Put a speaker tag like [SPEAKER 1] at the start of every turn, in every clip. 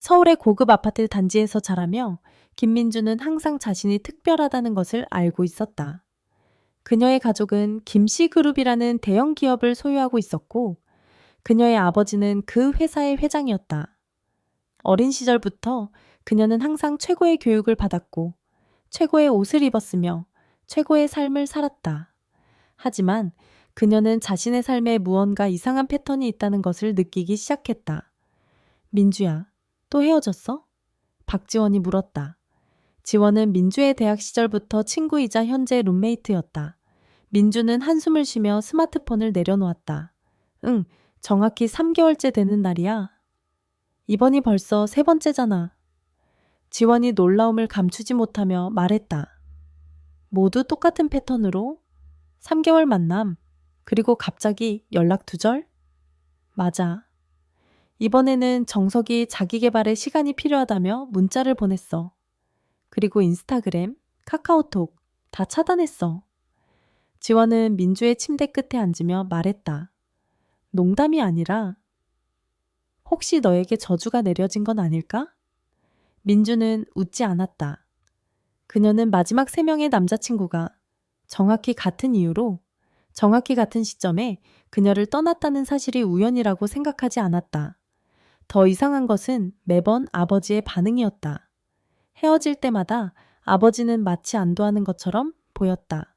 [SPEAKER 1] 서울의 고급 아파트 단지에서 자라며 김민주는 항상 자신이 특별하다는 것을 알고 있었다. 그녀의 가족은 김씨그룹이라는 대형 기업을 소유하고 있었고 그녀의 아버지는 그 회사의 회장이었다. 어린 시절부터 그녀는 항상 최고의 교육을 받았고 최고의 옷을 입었으며 최고의 삶을 살았다. 하지만 그녀는 자신의 삶에 무언가 이상한 패턴이 있다는 것을 느끼기 시작했다. 민주야, 또 헤어졌어? 박지원이 물었다. 지원은 민주의 대학 시절부터 친구이자 현재 룸메이트였다. 민주는 한숨을 쉬며 스마트폰을 내려놓았다. 응, 정확히 3개월째 되는 날이야. 이번이 벌써 3번째잖아. 지원이 놀라움을 감추지 못하며 말했다. 모두 똑같은 패턴으로 3개월 만남, 그리고 갑자기 연락 두절? 맞아. 이번에는 정석이 자기 개발에 시간이 필요하다며 문자를 보냈어. 그리고 인스타그램, 카카오톡 다 차단했어. 지원은 민주의 침대 끝에 앉으며 말했다. 농담이 아니라 혹시 너에게 저주가 내려진 건 아닐까? 민주는 웃지 않았다. 그녀는 마지막 3명의 남자친구가 정확히 같은 이유로 정확히 같은 시점에 그녀를 떠났다는 사실이 우연이라고 생각하지 않았다. 더 이상한 것은 매번 아버지의 반응이었다. 헤어질 때마다 아버지는 마치 안도하는 것처럼 보였다.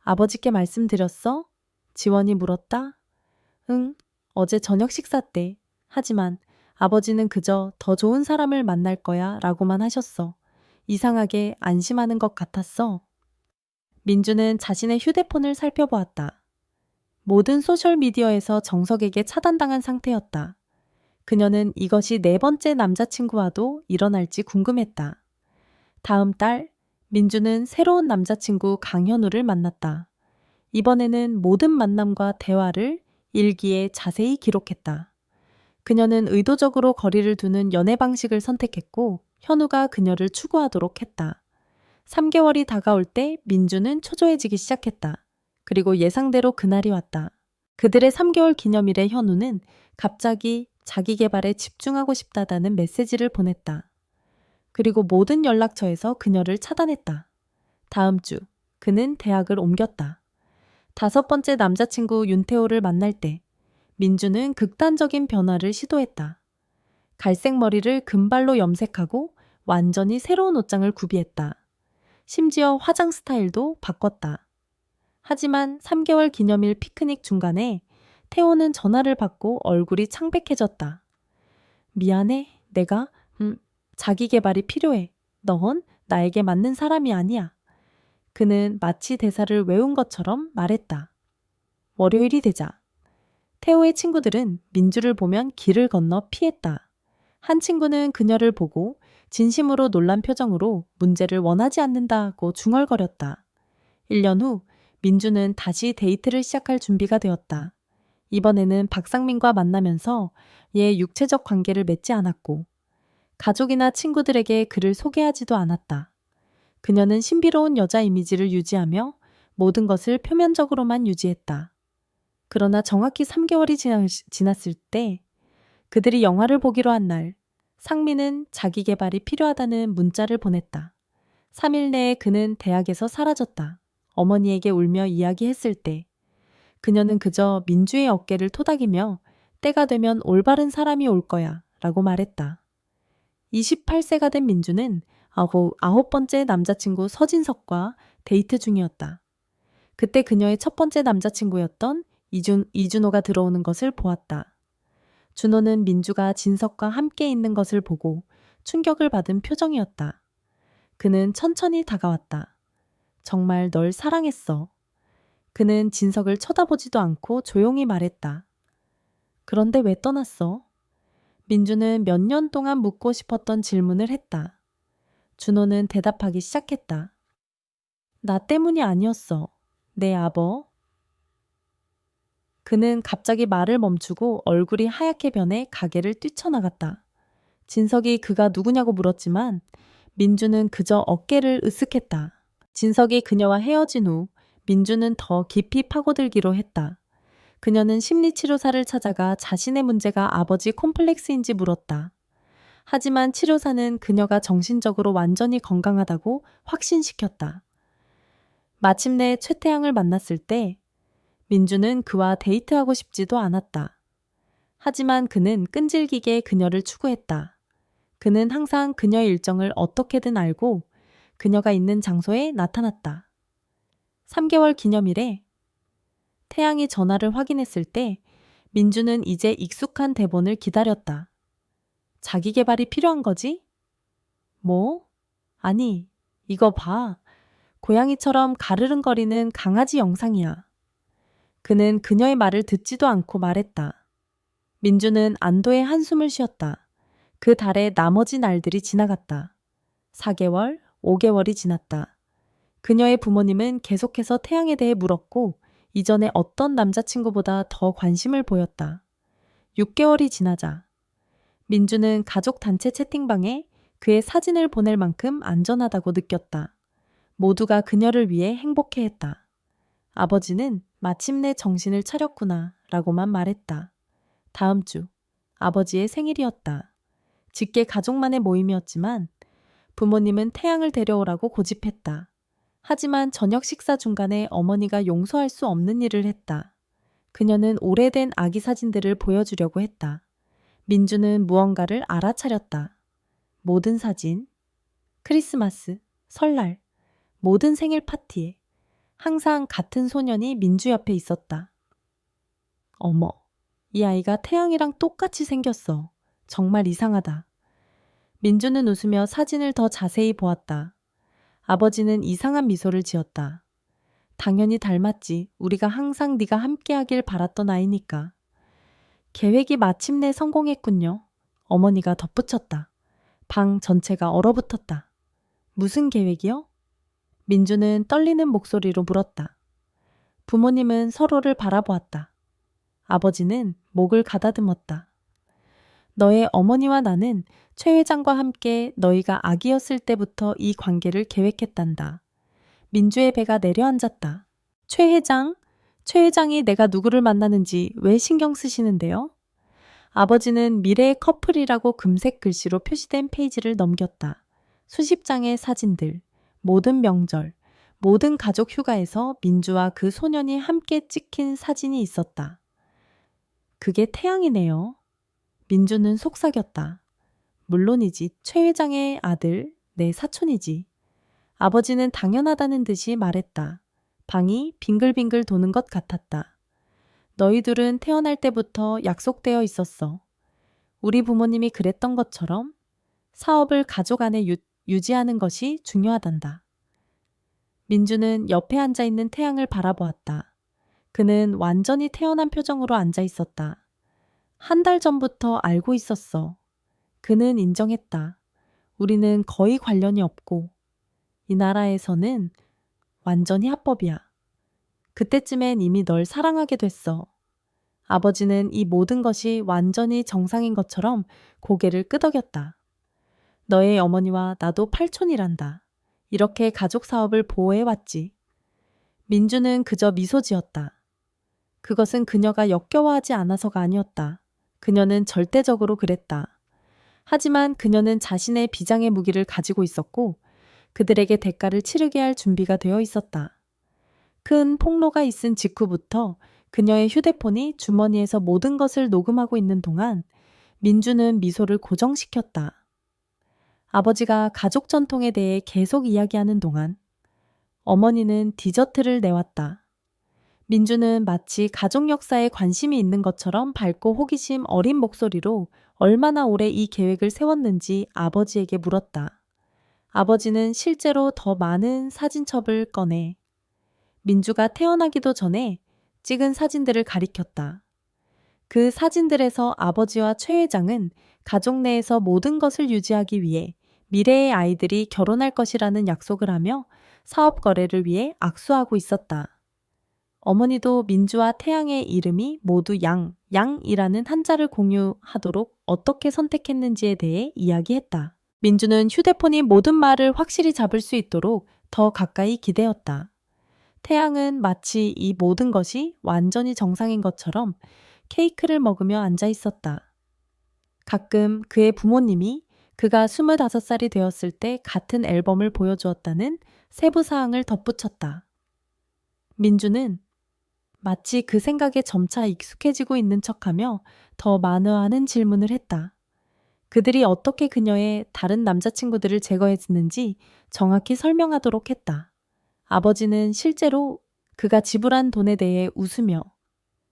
[SPEAKER 1] 아버지께 말씀드렸어? 지원이 물었다. 응, 어제 저녁 식사 때. 하지만 아버지는 그저 더 좋은 사람을 만날 거야 라고만 하셨어. 이상하게 안심하는 것 같았어. 민주는 자신의 휴대폰을 살펴보았다. 모든 소셜미디어에서 정석에게 차단당한 상태였다. 그녀는 이것이 4번째 남자친구와도 일어날지 궁금했다. 다음 달 민주는 새로운 남자친구 강현우를 만났다. 이번에는 모든 만남과 대화를 일기에 자세히 기록했다. 그녀는 의도적으로 거리를 두는 연애 방식을 선택했고 현우가 그녀를 추구하도록 했다. 3개월이 다가올 때 민주는 초조해지기 시작했다. 그리고 예상대로 그날이 왔다. 그들의 3개월 기념일에 현우는 갑자기 자기 개발에 집중하고 싶다다는 메시지를 보냈다. 그리고 모든 연락처에서 그녀를 차단했다. 다음 주 그는 대학을 옮겼다. 5번째 남자친구 윤태호를 만날 때 민주는 극단적인 변화를 시도했다. 갈색 머리를 금발로 염색하고 완전히 새로운 옷장을 구비했다. 심지어 화장 스타일도 바꿨다. 하지만 3개월 기념일 피크닉 중간에 태호는 전화를 받고 얼굴이 창백해졌다. 미안해, 내가 자기 개발이 필요해. 넌 나에게 맞는 사람이 아니야. 그는 마치 대사를 외운 것처럼 말했다. 월요일이 되자. 태호의 친구들은 민주를 보면 길을 건너 피했다. 한 친구는 그녀를 보고 진심으로 놀란 표정으로 문제를 원하지 않는다고 중얼거렸다. 1년 후 민주는 다시 데이트를 시작할 준비가 되었다. 이번에는 박상민과 만나면서 얘 육체적 관계를 맺지 않았고 가족이나 친구들에게 그를 소개하지도 않았다. 그녀는 신비로운 여자 이미지를 유지하며 모든 것을 표면적으로만 유지했다. 그러나 정확히 3개월이 지났을 때 그들이 영화를 보기로 한 날 상민은 자기 개발이 필요하다는 문자를 보냈다. 3일 내에 그는 대학에서 사라졌다. 어머니에게 울며 이야기했을 때 그녀는 그저 민주의 어깨를 토닥이며 때가 되면 올바른 사람이 올 거야 라고 말했다. 28세가 된 민주는 9번째 남자친구 서진석과 데이트 중이었다. 그때 그녀의 첫 번째 남자친구였던 이준호가 들어오는 것을 보았다. 준호는 민주가 진석과 함께 있는 것을 보고 충격을 받은 표정이었다. 그는 천천히 다가왔다. 정말 널 사랑했어. 그는 진석을 쳐다보지도 않고 조용히 말했다. 그런데 왜 떠났어? 민주는 몇 년 동안 묻고 싶었던 질문을 했다. 준호는 대답하기 시작했다. 나 때문이 아니었어. 내 아버. 그는 갑자기 말을 멈추고 얼굴이 하얗게 변해 가게를 뛰쳐나갔다. 진석이 그가 누구냐고 물었지만 민주는 그저 어깨를 으쓱했다. 진석이 그녀와 헤어진 후 민주는 더 깊이 파고들기로 했다. 그녀는 심리치료사를 찾아가 자신의 문제가 아버지 콤플렉스인지 물었다. 하지만 치료사는 그녀가 정신적으로 완전히 건강하다고 확신시켰다. 마침내 최태양을 만났을 때 민주는 그와 데이트하고 싶지도 않았다. 하지만 그는 끈질기게 그녀를 추구했다. 그는 항상 그녀의 일정을 어떻게든 알고 그녀가 있는 장소에 나타났다. 3개월 기념일에 태양이 전화를 확인했을 때 민주는 이제 익숙한 대본을 기다렸다. 자기 개발이 필요한 거지? 뭐? 아니, 이거 봐. 고양이처럼 가르릉거리는 강아지 영상이야. 그는 그녀의 말을 듣지도 않고 말했다. 민주는 안도의 한숨을 쉬었다. 그 달의 나머지 날들이 지나갔다. 4개월, 5개월이 지났다. 그녀의 부모님은 계속해서 태양에 대해 물었고 이전에 어떤 남자친구보다 더 관심을 보였다. 6개월이 지나자 민주는 가족 단체 채팅방에 그의 사진을 보낼 만큼 안전하다고 느꼈다. 모두가 그녀를 위해 행복해했다. 아버지는 마침내 정신을 차렸구나 라고만 말했다. 다음 주 아버지의 생일이었다. 직계 가족만의 모임이었지만 부모님은 태양을 데려오라고 고집했다. 하지만 저녁 식사 중간에 어머니가 용서할 수 없는 일을 했다. 그녀는 오래된 아기 사진들을 보여주려고 했다. 민주는 무언가를 알아차렸다. 모든 사진, 크리스마스, 설날, 모든 생일 파티에 항상 같은 소년이 민주 옆에 있었다. 어머, 이 아이가 태양이랑 똑같이 생겼어. 정말 이상하다. 민주는 웃으며 사진을 더 자세히 보았다. 아버지는 이상한 미소를 지었다. 당연히 닮았지. 우리가 항상 네가 함께하길 바랐던 아이니까. 계획이 마침내 성공했군요. 어머니가 덧붙였다. 방 전체가 얼어붙었다. 무슨 계획이요? 민주는 떨리는 목소리로 물었다. 부모님은 서로를 바라보았다. 아버지는 목을 가다듬었다. 너의 어머니와 나는 최 회장과 함께 너희가 아기였을 때부터 이 관계를 계획했단다. 민주의 배가 내려앉았다. 최 회장? 최 회장이 내가 누구를 만나는지 왜 신경 쓰시는데요? 아버지는 미래의 커플이라고 금색 글씨로 표시된 페이지를 넘겼다. 수십 장의 사진들, 모든 명절, 모든 가족 휴가에서 민주와 그 소년이 함께 찍힌 사진이 있었다. 그게 태양이네요. 민주는 속삭였다. 물론이지. 최 회장의 아들, 내 사촌이지. 아버지는 당연하다는 듯이 말했다. 방이 빙글빙글 도는 것 같았다. 너희 둘은 태어날 때부터 약속되어 있었어. 우리 부모님이 그랬던 것처럼 사업을 가족 안에 유지하는 것이 중요하단다. 민주는 옆에 앉아있는 태양을 바라보았다. 그는 완전히 태어난 표정으로 앉아 있었다. 한 달 전부터 알고 있었어. 그는 인정했다. 우리는 거의 관련이 없고 이 나라에서는 완전히 합법이야. 그때쯤엔 이미 널 사랑하게 됐어. 아버지는 이 모든 것이 완전히 정상인 것처럼 고개를 끄덕였다. 너의 어머니와 나도 팔촌이란다. 이렇게 가족 사업을 보호해왔지. 민주는 그저 미소 지었다. 그것은 그녀가 역겨워하지 않아서가 아니었다. 그녀는 절대적으로 그랬다. 하지만 그녀는 자신의 비장의 무기를 가지고 있었고 그들에게 대가를 치르게 할 준비가 되어 있었다. 큰 폭로가 있은 직후부터 그녀의 휴대폰이 주머니에서 모든 것을 녹음하고 있는 동안 민주는 미소를 고정시켰다. 아버지가 가족 전통에 대해 계속 이야기하는 동안 어머니는 디저트를 내왔다. 민주는 마치 가족 역사에 관심이 있는 것처럼 밝고 호기심 어린 목소리로 얼마나 오래 이 계획을 세웠는지 아버지에게 물었다. 아버지는 실제로 더 많은 사진첩을 꺼내 민주가 태어나기도 전에 찍은 사진들을 가리켰다. 그 사진들에서 아버지와 최 회장은 가족 내에서 모든 것을 유지하기 위해 미래의 아이들이 결혼할 것이라는 약속을 하며 사업 거래를 위해 악수하고 있었다. 어머니도 민주와 태양의 이름이 모두 양이라는 한자를 공유하도록 어떻게 선택했는지에 대해 이야기했다. 민주는 휴대폰이 모든 말을 확실히 잡을 수 있도록 더 가까이 기대었다. 태양은 마치 이 모든 것이 완전히 정상인 것처럼 케이크를 먹으며 앉아 있었다. 가끔 그의 부모님이 그가 25살이 되었을 때 같은 앨범을 보여주었다는 세부 사항을 덧붙였다. 민주는 마치 그 생각에 점차 익숙해지고 있는 척하며 더 많은 질문을 했다. 그들이 어떻게 그녀의 다른 남자친구들을 제거했는지 정확히 설명하도록 했다. 아버지는 실제로 그가 지불한 돈에 대해 웃으며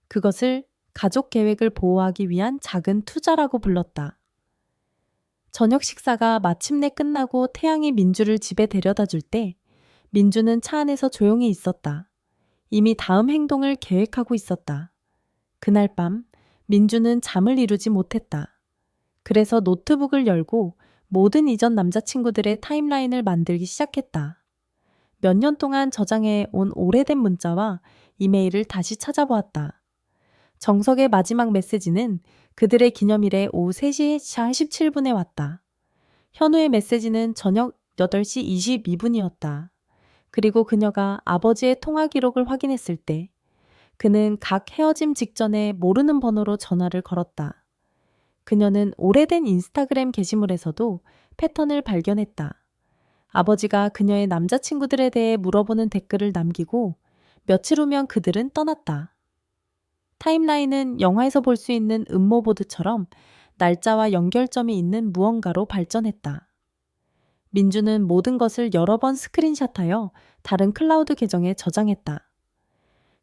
[SPEAKER 1] 그것을 가족 계획을 보호하기 위한 작은 투자라고 불렀다. 저녁 식사가 마침내 끝나고 태양이 민주를 집에 데려다 줄 때 민주는 차 안에서 조용히 있었다. 이미 다음 행동을 계획하고 있었다. 그날 밤 민주는 잠을 이루지 못했다. 그래서 노트북을 열고 모든 이전 남자친구들의 타임라인을 만들기 시작했다. 몇 년 동안 저장해 온 오래된 문자와 이메일을 다시 찾아보았다. 정석의 마지막 메시지는 그들의 기념일에 오후 3시 47분에 왔다. 현우의 메시지는 저녁 8시 22분이었다. 그리고 그녀가 아버지의 통화 기록을 확인했을 때 그는 각 헤어짐 직전에 모르는 번호로 전화를 걸었다. 그녀는 오래된 인스타그램 게시물에서도 패턴을 발견했다. 아버지가 그녀의 남자친구들에 대해 물어보는 댓글을 남기고 며칠 후면 그들은 떠났다. 타임라인은 영화에서 볼 수 있는 음모보드처럼 날짜와 연결점이 있는 무언가로 발전했다. 민주는 모든 것을 여러 번 스크린샷하여 다른 클라우드 계정에 저장했다.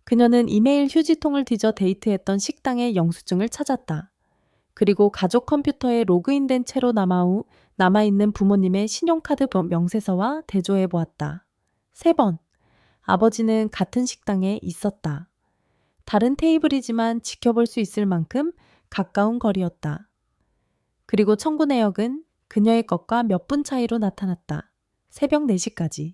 [SPEAKER 1] 그녀는 이메일 휴지통을 뒤져 데이트했던 식당의 영수증을 찾았다. 그리고 가족 컴퓨터에 로그인된 채로 남아있는 부모님의 신용카드 명세서와 대조해 보았다. 3번. 아버지는 같은 식당에 있었다. 다른 테이블이지만 지켜볼 수 있을 만큼 가까운 거리였다. 그리고 청구 내역은 그녀의 것과 몇 분 차이로 나타났다. 새벽 4시까지.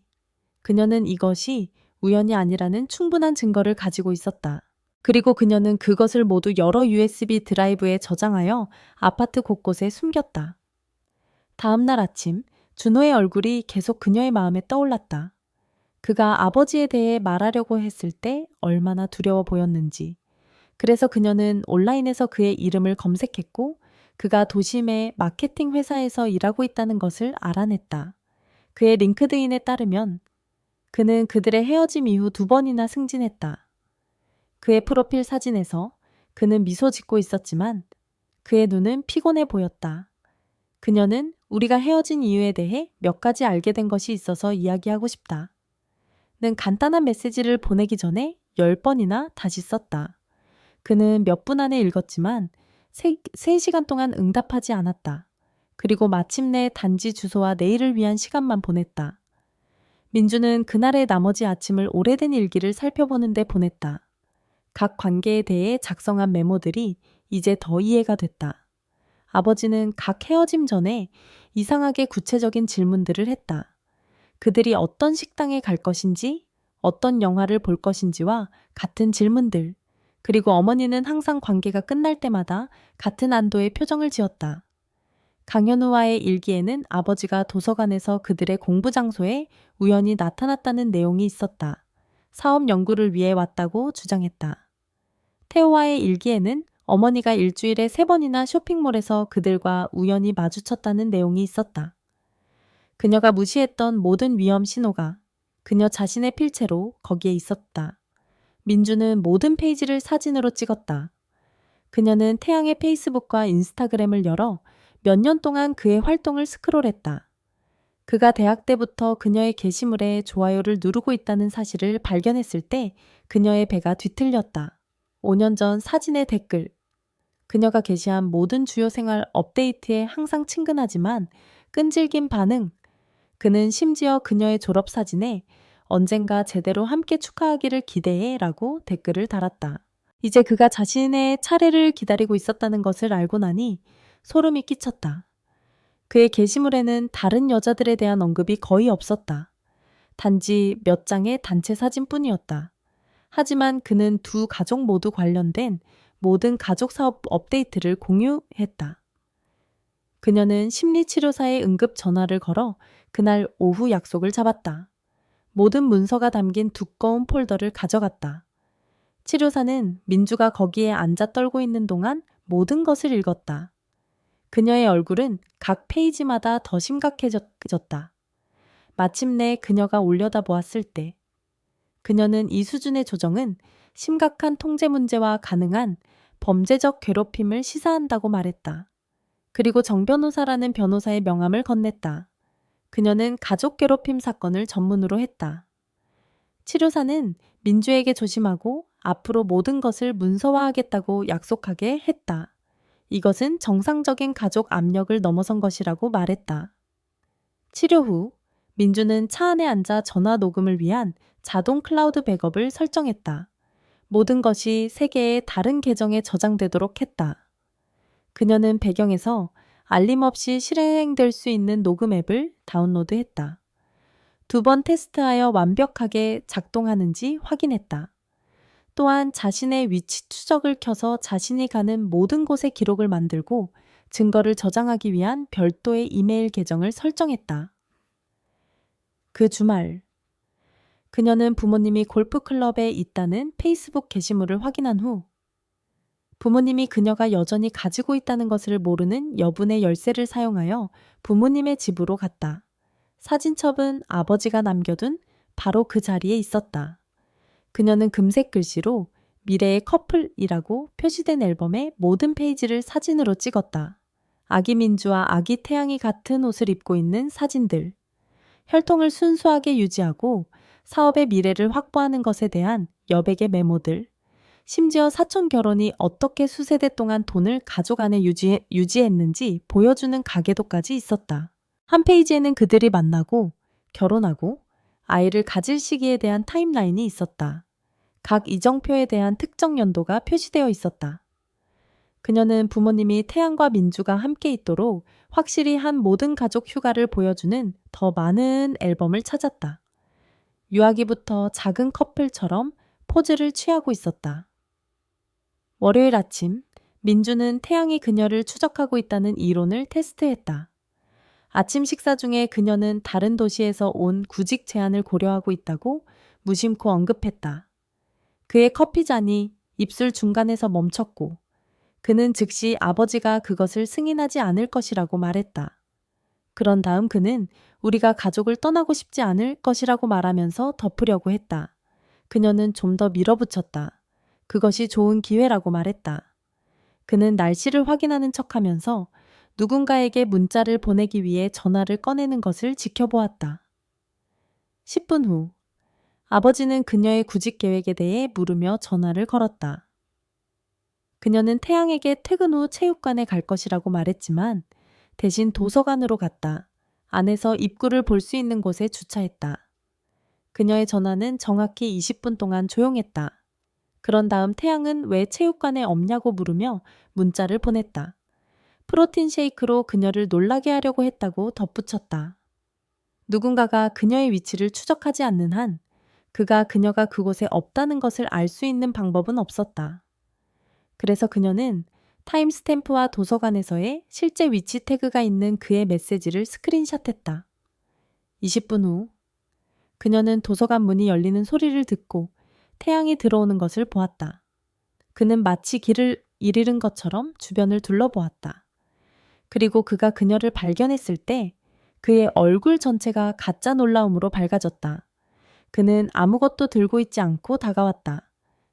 [SPEAKER 1] 그녀는 이것이 우연이 아니라는 충분한 증거를 가지고 있었다. 그리고 그녀는 그것을 모두 여러 USB 드라이브에 저장하여 아파트 곳곳에 숨겼다. 다음 날 아침, 준호의 얼굴이 계속 그녀의 마음에 떠올랐다. 그가 아버지에 대해 말하려고 했을 때 얼마나 두려워 보였는지. 그래서 그녀는 온라인에서 그의 이름을 검색했고 그가 도심의 마케팅 회사에서 일하고 있다는 것을 알아냈다. 그의 링크드인에 따르면 그는 그들의 헤어짐 이후 2번이나 승진했다. 그의 프로필 사진에서 그는 미소 짓고 있었지만 그의 눈은 피곤해 보였다. 그녀는 우리가 헤어진 이유에 대해 몇 가지 알게 된 것이 있어서 이야기하고 싶다. 는 간단한 메시지를 보내기 전에 10번이나 다시 썼다. 그는 몇 분 안에 읽었지만 3시간 동안 응답하지 않았다. 그리고 마침내 단지 주소와 내일을 위한 시간만 보냈다. 민주는 그날의 나머지 아침을 오래된 일기를 살펴보는데 보냈다. 각 관계에 대해 작성한 메모들이 이제 더 이해가 됐다. 아버지는 각 헤어짐 전에 이상하게 구체적인 질문들을 했다. 그들이 어떤 식당에 갈 것인지, 어떤 영화를 볼 것인지와 같은 질문들. 그리고 어머니는 항상 관계가 끝날 때마다 같은 안도의 표정을 지었다. 강현우와의 일기에는 아버지가 도서관에서 그들의 공부 장소에 우연히 나타났다는 내용이 있었다. 사업 연구를 위해 왔다고 주장했다. 태호와의 일기에는 어머니가 일주일에 3번이나 쇼핑몰에서 그들과 우연히 마주쳤다는 내용이 있었다. 그녀가 무시했던 모든 위험 신호가 그녀 자신의 필체로 거기에 있었다. 민주는 모든 페이지를 사진으로 찍었다. 그녀는 태양의 페이스북과 인스타그램을 열어 몇 년 동안 그의 활동을 스크롤했다. 그가 대학 때부터 그녀의 게시물에 좋아요를 누르고 있다는 사실을 발견했을 때 그녀의 배가 뒤틀렸다. 5년 전 사진의 댓글. 그녀가 게시한 모든 주요 생활 업데이트에 항상 친근하지만 끈질긴 반응. 그는 심지어 그녀의 졸업사진에 언젠가 제대로 함께 축하하기를 기대해 라고 댓글을 달았다. 이제 그가 자신의 차례를 기다리고 있었다는 것을 알고 나니 소름이 끼쳤다. 그의 게시물에는 다른 여자들에 대한 언급이 거의 없었다. 단지 몇 장의 단체 사진뿐이었다. 하지만 그는 두 가족 모두 관련된 모든 가족 사업 업데이트를 공유했다. 그녀는 심리치료사의 응급 전화를 걸어 그날 오후 약속을 잡았다. 모든 문서가 담긴 두꺼운 폴더를 가져갔다. 치료사는 민주가 거기에 앉아 떨고 있는 동안 모든 것을 읽었다. 그녀의 얼굴은 각 페이지마다 더 심각해졌다. 마침내 그녀가 올려다보았을 때 그녀는 이 수준의 조정은 심각한 통제 문제와 가능한 범죄적 괴롭힘을 시사한다고 말했다. 그리고 정 변호사라는 변호사의 명함을 건넸다. 그녀는 가족 괴롭힘 사건을 전문으로 했다. 치료사는 민주에게 조심하고 앞으로 모든 것을 문서화하겠다고 약속하게 했다. 이것은 정상적인 가족 압력을 넘어선 것이라고 말했다. 치료 후 민주는 차 안에 앉아 전화 녹음을 위한 자동 클라우드 백업을 설정했다. 모든 것이 세 개의 다른 계정에 저장되도록 했다. 그녀는 배경에서 알림 없이 실행될 수 있는 녹음 앱을 다운로드했다. 2번 테스트하여 완벽하게 작동하는지 확인했다. 또한 자신의 위치 추적을 켜서 자신이 가는 모든 곳의 기록을 만들고 증거를 저장하기 위한 별도의 이메일 계정을 설정했다. 그 주말, 그녀는 부모님이 골프클럽에 있다는 페이스북 게시물을 확인한 후 부모님이 그녀가 여전히 가지고 있다는 것을 모르는 여분의 열쇠를 사용하여 부모님의 집으로 갔다. 사진첩은 아버지가 남겨둔 바로 그 자리에 있었다. 그녀는 금색 글씨로 미래의 커플이라고 표시된 앨범의 모든 페이지를 사진으로 찍었다. 아기 민주와 아기 태양이 같은 옷을 입고 있는 사진들. 혈통을 순수하게 유지하고 사업의 미래를 확보하는 것에 대한 여백의 메모들. 심지어 사촌 결혼이 어떻게 수세대 동안 돈을 가족 안에 유지했는지 보여주는 가계도까지 있었다. 한 페이지에는 그들이 만나고 결혼하고 아이를 가질 시기에 대한 타임라인이 있었다. 각 이정표에 대한 특정 연도가 표시되어 있었다. 그녀는 부모님이 태양과 민주가 함께 있도록 확실히 한 모든 가족 휴가를 보여주는 더 많은 앨범을 찾았다. 유아기부터 작은 커플처럼 포즈를 취하고 있었다. 월요일 아침, 민주는 태양이 그녀를 추적하고 있다는 이론을 테스트했다. 아침 식사 중에 그녀는 다른 도시에서 온 구직 제안을 고려하고 있다고 무심코 언급했다. 그의 커피잔이 입술 중간에서 멈췄고 그는 즉시 아버지가 그것을 승인하지 않을 것이라고 말했다. 그런 다음 그는 우리가 가족을 떠나고 싶지 않을 것이라고 말하면서 덮으려고 했다. 그녀는 좀 더 밀어붙였다. 그것이 좋은 기회라고 말했다. 그는 날씨를 확인하는 척하면서 누군가에게 문자를 보내기 위해 전화를 꺼내는 것을 지켜보았다. 10분 후, 아버지는 그녀의 구직 계획에 대해 물으며 전화를 걸었다. 그녀는 태양에게 퇴근 후 체육관에 갈 것이라고 말했지만 대신 도서관으로 갔다. 안에서 입구를 볼 수 있는 곳에 주차했다. 그녀의 전화는 정확히 20분 동안 조용했다. 그런 다음 태양은 왜 체육관에 없냐고 물으며 문자를 보냈다. 프로틴 쉐이크로 그녀를 놀라게 하려고 했다고 덧붙였다. 누군가가 그녀의 위치를 추적하지 않는 한 그녀가 그곳에 없다는 것을 알 수 있는 방법은 없었다. 그래서 그녀는 타임스탬프와 도서관에서의 실제 위치 태그가 있는 그의 메시지를 스크린샷했다. 20분 후, 그녀는 도서관 문이 열리는 소리를 듣고 태양이 들어오는 것을 보았다. 그는 마치 길을 잃은 것처럼 주변을 둘러보았다. 그리고 그가 그녀를 발견했을 때 그의 얼굴 전체가 가짜 놀라움으로 밝아졌다. 그는 아무것도 들고 있지 않고 다가왔다.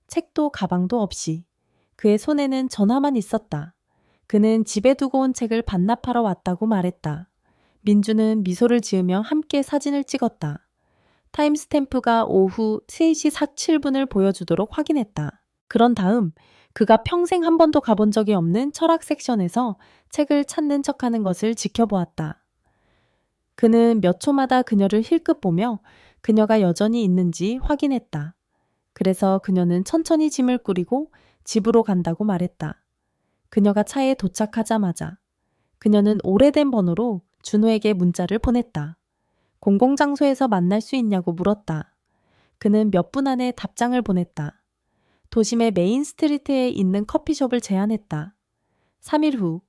[SPEAKER 1] 책도 가방도 없이. 그의 손에는 전화만 있었다. 그는 집에 두고 온 책을 반납하러 왔다고 말했다. 민주는 미소를 지으며 함께 사진을 찍었다. 타임스탬프가 오후 3시 47분을 보여주도록 확인했다. 그런 다음 그가 평생 한 번도 가본 적이 없는 철학 섹션에서 책을 찾는 척하는 것을 지켜보았다. 그는 몇 초마다 그녀를 힐끗 보며 그녀가 여전히 있는지 확인했다. 그래서 그녀는 천천히 짐을 꾸리고 집으로 간다고 말했다. 그녀가 차에 도착하자마자 그녀는 오래된 번호로 준호에게 문자를 보냈다. 공공장소에서 만날 수 있냐고 물었다. 그는 몇 분 안에 답장을 보냈다. 도심의 메인 스트리트에 있는 커피숍을 제안했다. 3일 후,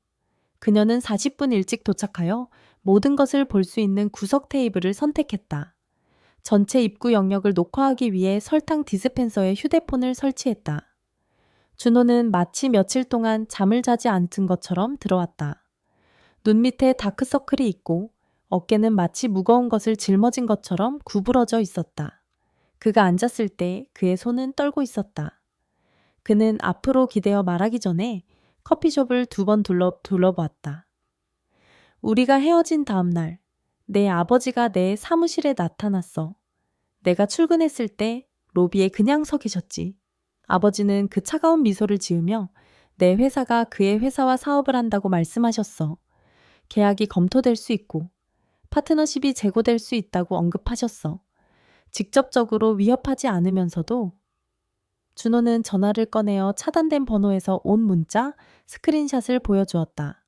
[SPEAKER 1] 그녀는 40분 일찍 도착하여 모든 것을 볼 수 있는 구석 테이블을 선택했다. 전체 입구 영역을 녹화하기 위해 설탕 디스펜서에 휴대폰을 설치했다. 준호는 마치 며칠 동안 잠을 자지 않은 것처럼 들어왔다. 눈 밑에 다크서클이 있고 어깨는 마치 무거운 것을 짊어진 것처럼 구부러져 있었다. 그가 앉았을 때 그의 손은 떨고 있었다. 그는 앞으로 기대어 말하기 전에 커피숍을 2번 둘러보았다. 우리가 헤어진 다음 날, 내 아버지가 내 사무실에 나타났어. 내가 출근했을 때 로비에 그냥 서 계셨지. 아버지는 그 차가운 미소를 지으며 내 회사가 그의 회사와 사업을 한다고 말씀하셨어. 계약이 검토될 수 있고 파트너십이 재고될 수 있다고 언급하셨어. 직접적으로 위협하지 않으면서도 준호는 전화를 꺼내어 차단된 번호에서 온 문자, 스크린샷을 보여주었다.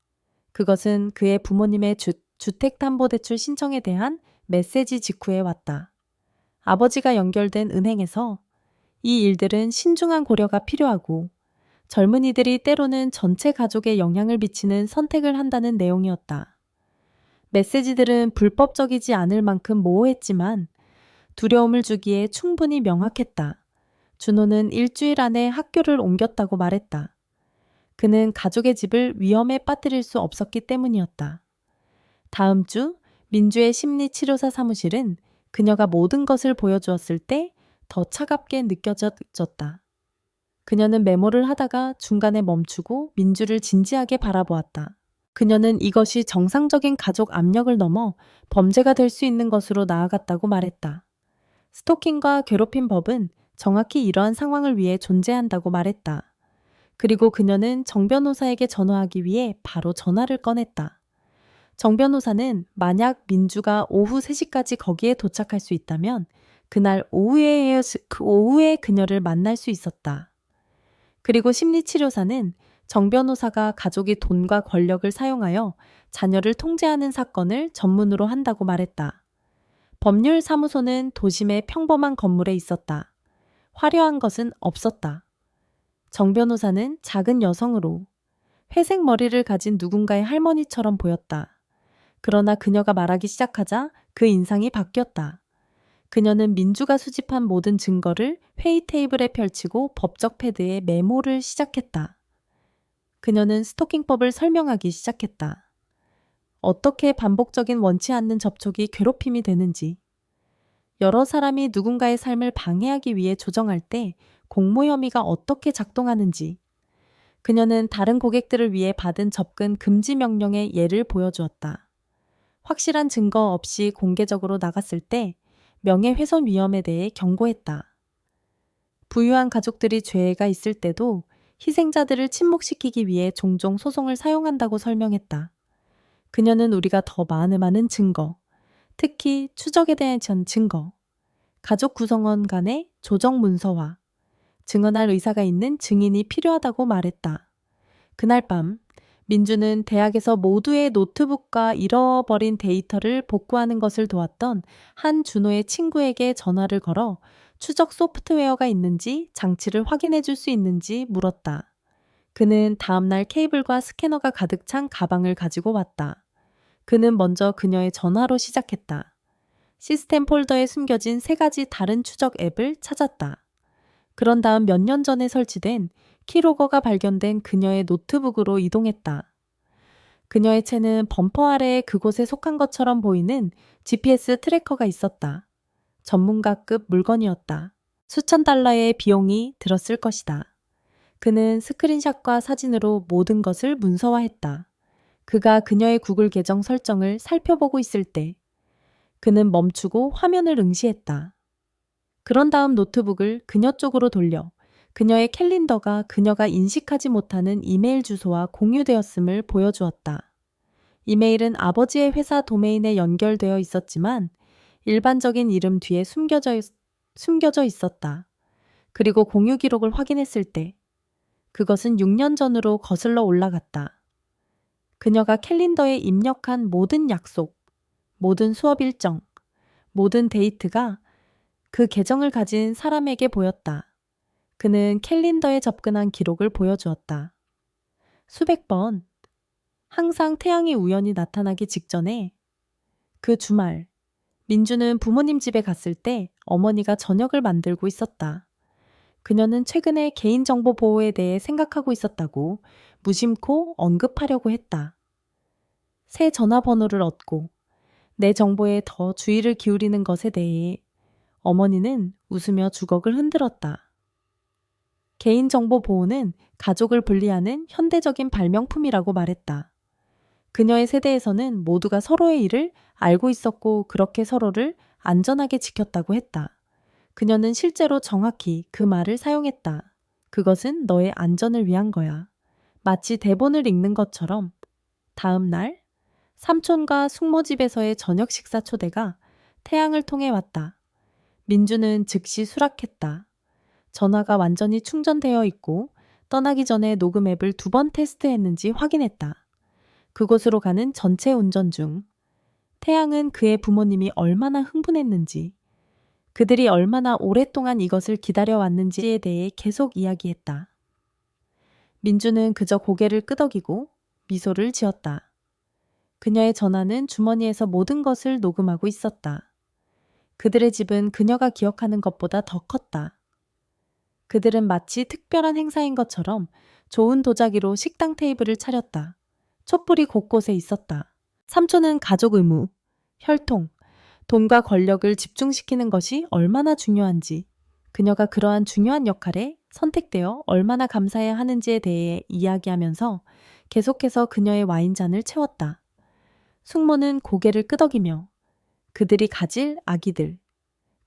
[SPEAKER 1] 그것은 그의 부모님의 주택담보대출 신청에 대한 메시지 직후에 왔다. 아버지가 연결된 은행에서 이 일들은 신중한 고려가 필요하고 젊은이들이 때로는 전체 가족에 영향을 미치는 선택을 한다는 내용이었다. 메시지들은 불법적이지 않을 만큼 모호했지만 두려움을 주기에 충분히 명확했다. 준호는 일주일 안에 학교를 옮겼다고 말했다. 그는 가족의 집을 위험에 빠뜨릴 수 없었기 때문이었다. 다음 주 민주의 심리치료사 사무실은 그녀가 모든 것을 보여주었을 때 더 차갑게 느껴졌다. 그녀는 메모를 하다가 중간에 멈추고 민주를 진지하게 바라보았다. 그녀는 이것이 정상적인 가족 압력을 넘어 범죄가 될 수 있는 것으로 나아갔다고 말했다. 스토킹과 괴롭힘 법은 정확히 이러한 상황을 위해 존재한다고 말했다. 그리고 그녀는 정 변호사에게 전화하기 위해 바로 전화를 꺼냈다. 정 변호사는 만약 민주가 오후 3시까지 거기에 도착할 수 있다면 그날 오후에 그녀를 만날 수 있었다. 그리고 심리치료사는 정 변호사가 가족이 돈과 권력을 사용하여 자녀를 통제하는 사건을 전문으로 한다고 말했다. 법률사무소는 도심의 평범한 건물에 있었다. 화려한 것은 없었다. 정 변호사는 작은 여성으로 회색 머리를 가진 누군가의 할머니처럼 보였다. 그러나 그녀가 말하기 시작하자 그 인상이 바뀌었다. 그녀는 민주가 수집한 모든 증거를 회의 테이블에 펼치고 법적 패드에 메모를 시작했다. 그녀는 스토킹법을 설명하기 시작했다. 어떻게 반복적인 원치 않는 접촉이 괴롭힘이 되는지, 여러 사람이 누군가의 삶을 방해하기 위해 조정할 때 공모 혐의가 어떻게 작동하는지, 그녀는 다른 고객들을 위해 받은 접근 금지 명령의 예를 보여주었다. 확실한 증거 없이 공개적으로 나갔을 때 명예훼손 위험에 대해 경고했다. 부유한 가족들이 죄가 있을 때도 희생자들을 침묵시키기 위해 종종 소송을 사용한다고 설명했다. 그녀는 우리가 더 많은 증거, 특히 추적에 대한 증거, 가족 구성원 간의 조정 문서와 증언할 의사가 있는 증인이 필요하다고 말했다. 그날 밤 민주는 대학에서 모두의 노트북과 잃어버린 데이터를 복구하는 것을 도왔던 한 준호의 친구에게 전화를 걸어 추적 소프트웨어가 있는지 장치를 확인해 줄 수 있는지 물었다. 그는 다음날 케이블과 스캐너가 가득 찬 가방을 가지고 왔다. 그는 먼저 그녀의 전화로 시작했다. 시스템 폴더에 숨겨진 3가지 다른 추적 앱을 찾았다. 그런 다음 몇 년 전에 설치된 키로거가 발견된 그녀의 노트북으로 이동했다. 그녀의 채는 범퍼 아래에 그곳에 속한 것처럼 보이는 GPS 트래커가 있었다. 전문가급 물건이었다. 수천 달러의 비용이 들었을 것이다. 그는 스크린샷과 사진으로 모든 것을 문서화했다. 그가 그녀의 구글 계정 설정을 살펴보고 있을 때 그는 멈추고 화면을 응시했다. 그런 다음 노트북을 그녀 쪽으로 돌려 그녀의 캘린더가 그녀가 인식하지 못하는 이메일 주소와 공유되었음을 보여주었다. 이메일은 아버지의 회사 도메인에 연결되어 있었지만 일반적인 이름 뒤에 숨겨져 있었다. 그리고 공유 기록을 확인했을 때 그것은 6년 전으로 거슬러 올라갔다. 그녀가 캘린더에 입력한 모든 약속, 모든 수업 일정, 모든 데이트가 그 계정을 가진 사람에게 보였다. 그는 캘린더에 접근한 기록을 보여주었다. 수백 번, 항상 태양이 우연히 나타나기 직전에 그 주말, 민주는 부모님 집에 갔을 때 어머니가 저녁을 만들고 있었다. 그녀는 최근에 개인정보 보호에 대해 생각하고 있었다고 무심코 언급하려고 했다. 새 전화번호를 얻고 내 정보에 더 주의를 기울이는 것에 대해 어머니는 웃으며 주걱을 흔들었다. 개인정보 보호는 가족을 분리하는 현대적인 발명품이라고 말했다. 그녀의 세대에서는 모두가 서로의 일을 알고 있었고 그렇게 서로를 안전하게 지켰다고 했다. 그녀는 실제로 정확히 그 말을 사용했다. 그것은 너의 안전을 위한 거야. 마치 대본을 읽는 것처럼. 다음 날, 삼촌과 숙모집에서의 저녁 식사 초대가 태양을 통해 왔다. 민주는 즉시 수락했다. 전화가 완전히 충전되어 있고 떠나기 전에 녹음 앱을 2번 테스트했는지 확인했다. 그곳으로 가는 전체 운전 중 태양은 그의 부모님이 얼마나 흥분했는지, 그들이 얼마나 오랫동안 이것을 기다려왔는지에 대해 계속 이야기했다. 민주는 그저 고개를 끄덕이고 미소를 지었다. 그녀의 전화는 주머니에서 모든 것을 녹음하고 있었다. 그들의 집은 그녀가 기억하는 것보다 더 컸다. 그들은 마치 특별한 행사인 것처럼 좋은 도자기로 식당 테이블을 차렸다. 촛불이 곳곳에 있었다. 삼촌은 가족 의무, 혈통, 돈과 권력을 집중시키는 것이 얼마나 중요한지, 그녀가 그러한 중요한 역할에 선택되어 얼마나 감사해야 하는지에 대해 이야기하면서 계속해서 그녀의 와인잔을 채웠다. 숙모는 고개를 끄덕이며 그들이 가질 아기들,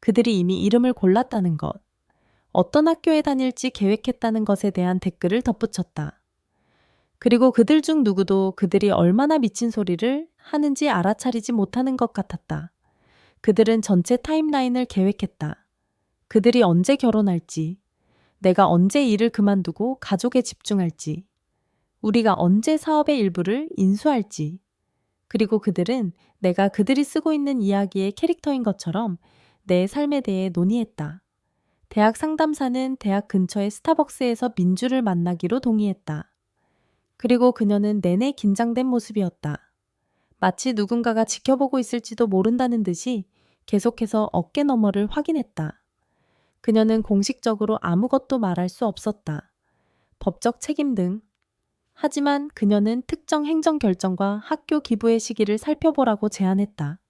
[SPEAKER 1] 그들이 이미 이름을 골랐다는 것, 어떤 학교에 다닐지 계획했다는 것에 대한 댓글을 덧붙였다. 그리고 그들 중 누구도 그들이 얼마나 미친 소리를 하는지 알아차리지 못하는 것 같았다. 그들은 전체 타임라인을 계획했다. 그들이 언제 결혼할지, 내가 언제 일을 그만두고 가족에 집중할지, 우리가 언제 사업의 일부를 인수할지, 그리고 그들은 내가 그들이 쓰고 있는 이야기의 캐릭터인 것처럼 내 삶에 대해 논의했다. 대학 상담사는 대학 근처의 스타벅스에서 민주를 만나기로 동의했다. 그리고 그녀는 내내 긴장된 모습이었다. 마치 누군가가 지켜보고 있을지도 모른다는 듯이 계속해서 어깨 너머를 확인했다. 그녀는 공식적으로 아무것도 말할 수 없었다. 법적 책임 등. 하지만 그녀는 특정 행정 결정과 학교 기부의 시기를 살펴보라고 제안했다.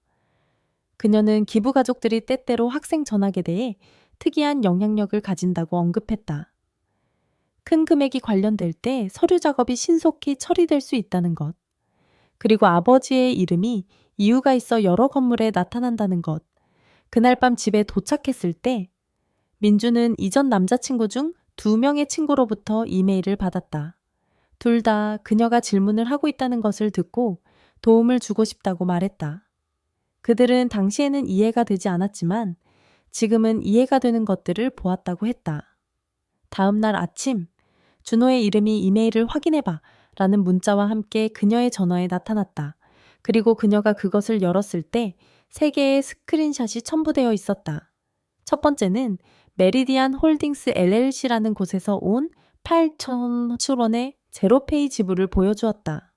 [SPEAKER 1] 그녀는 기부 가족들이 때때로 학생 전학에 대해 특이한 영향력을 가진다고 언급했다. 큰 금액이 관련될 때 서류 작업이 신속히 처리될 수 있다는 것. 그리고 아버지의 이름이 이유가 있어 여러 건물에 나타난다는 것. 그날 밤 집에 도착했을 때 민주는 이전 남자친구 중 2명의 친구로부터 이메일을 받았다. 둘 다 그녀가 질문을 하고 있다는 것을 듣고 도움을 주고 싶다고 말했다. 그들은 당시에는 이해가 되지 않았지만 지금은 이해가 되는 것들을 보았다고 했다. 다음 날 아침, 준호의 이름이 이메일을 확인해봐 라는 문자와 함께 그녀의 전화에 나타났다. 그리고 그녀가 그것을 열었을 때 3개의 스크린샷이 첨부되어 있었다. 첫 번째는 메리디안 홀딩스 LLC라는 곳에서 온 8,000원의 제로페이 지불을 보여주었다.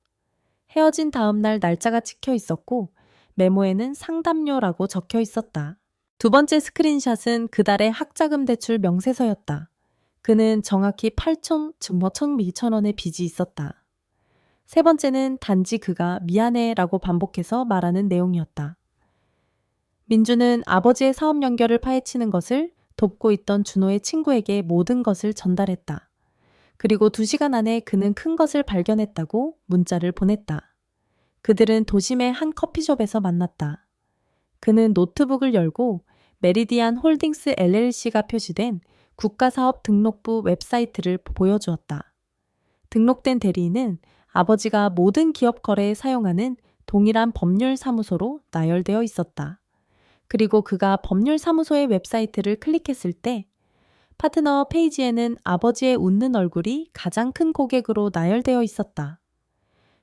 [SPEAKER 1] 헤어진 다음 날 날짜가 찍혀 있었고 메모에는 상담료라고 적혀 있었다. 두 번째 스크린샷은 그달의 학자금 대출 명세서였다. 그는 정확히 8천, 즉 1,200원의 빚이 있었다. 세 번째는 단지 그가 미안해 라고 반복해서 말하는 내용이었다. 민주는 아버지의 사업 연결을 파헤치는 것을 돕고 있던 준호의 친구에게 모든 것을 전달했다. 그리고 2시간 안에 그는 큰 것을 발견했다고 문자를 보냈다. 그들은 도심의 한 커피숍에서 만났다. 그는 노트북을 열고 메리디안 홀딩스 LLC가 표시된 국가사업 등록부 웹사이트를 보여주었다. 등록된 대리인은 아버지가 모든 기업 거래에 사용하는 동일한 법률 사무소로 나열되어 있었다. 그리고 그가 법률 사무소의 웹사이트를 클릭했을 때 파트너 페이지에는 아버지의 웃는 얼굴이 가장 큰 고객으로 나열되어 있었다.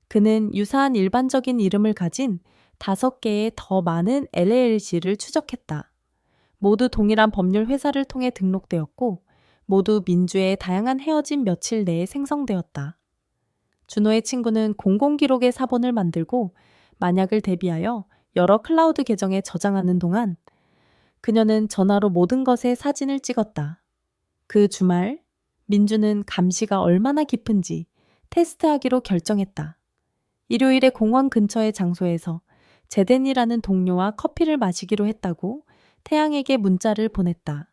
[SPEAKER 1] 그는 유사한 일반적인 이름을 가진 5개의 더 많은 LLC를 추적했다. 모두 동일한 법률 회사를 통해 등록되었고 모두 민주의 다양한 헤어짐 며칠 내에 생성되었다. 준호의 친구는 공공기록의 사본을 만들고 만약을 대비하여 여러 클라우드 계정에 저장하는 동안 그녀는 전화로 모든 것의 사진을 찍었다. 그 주말 민주는 감시가 얼마나 깊은지 테스트하기로 결정했다. 일요일에 공원 근처의 장소에서 제덴이라는 동료와 커피를 마시기로 했다고 태양에게 문자를 보냈다.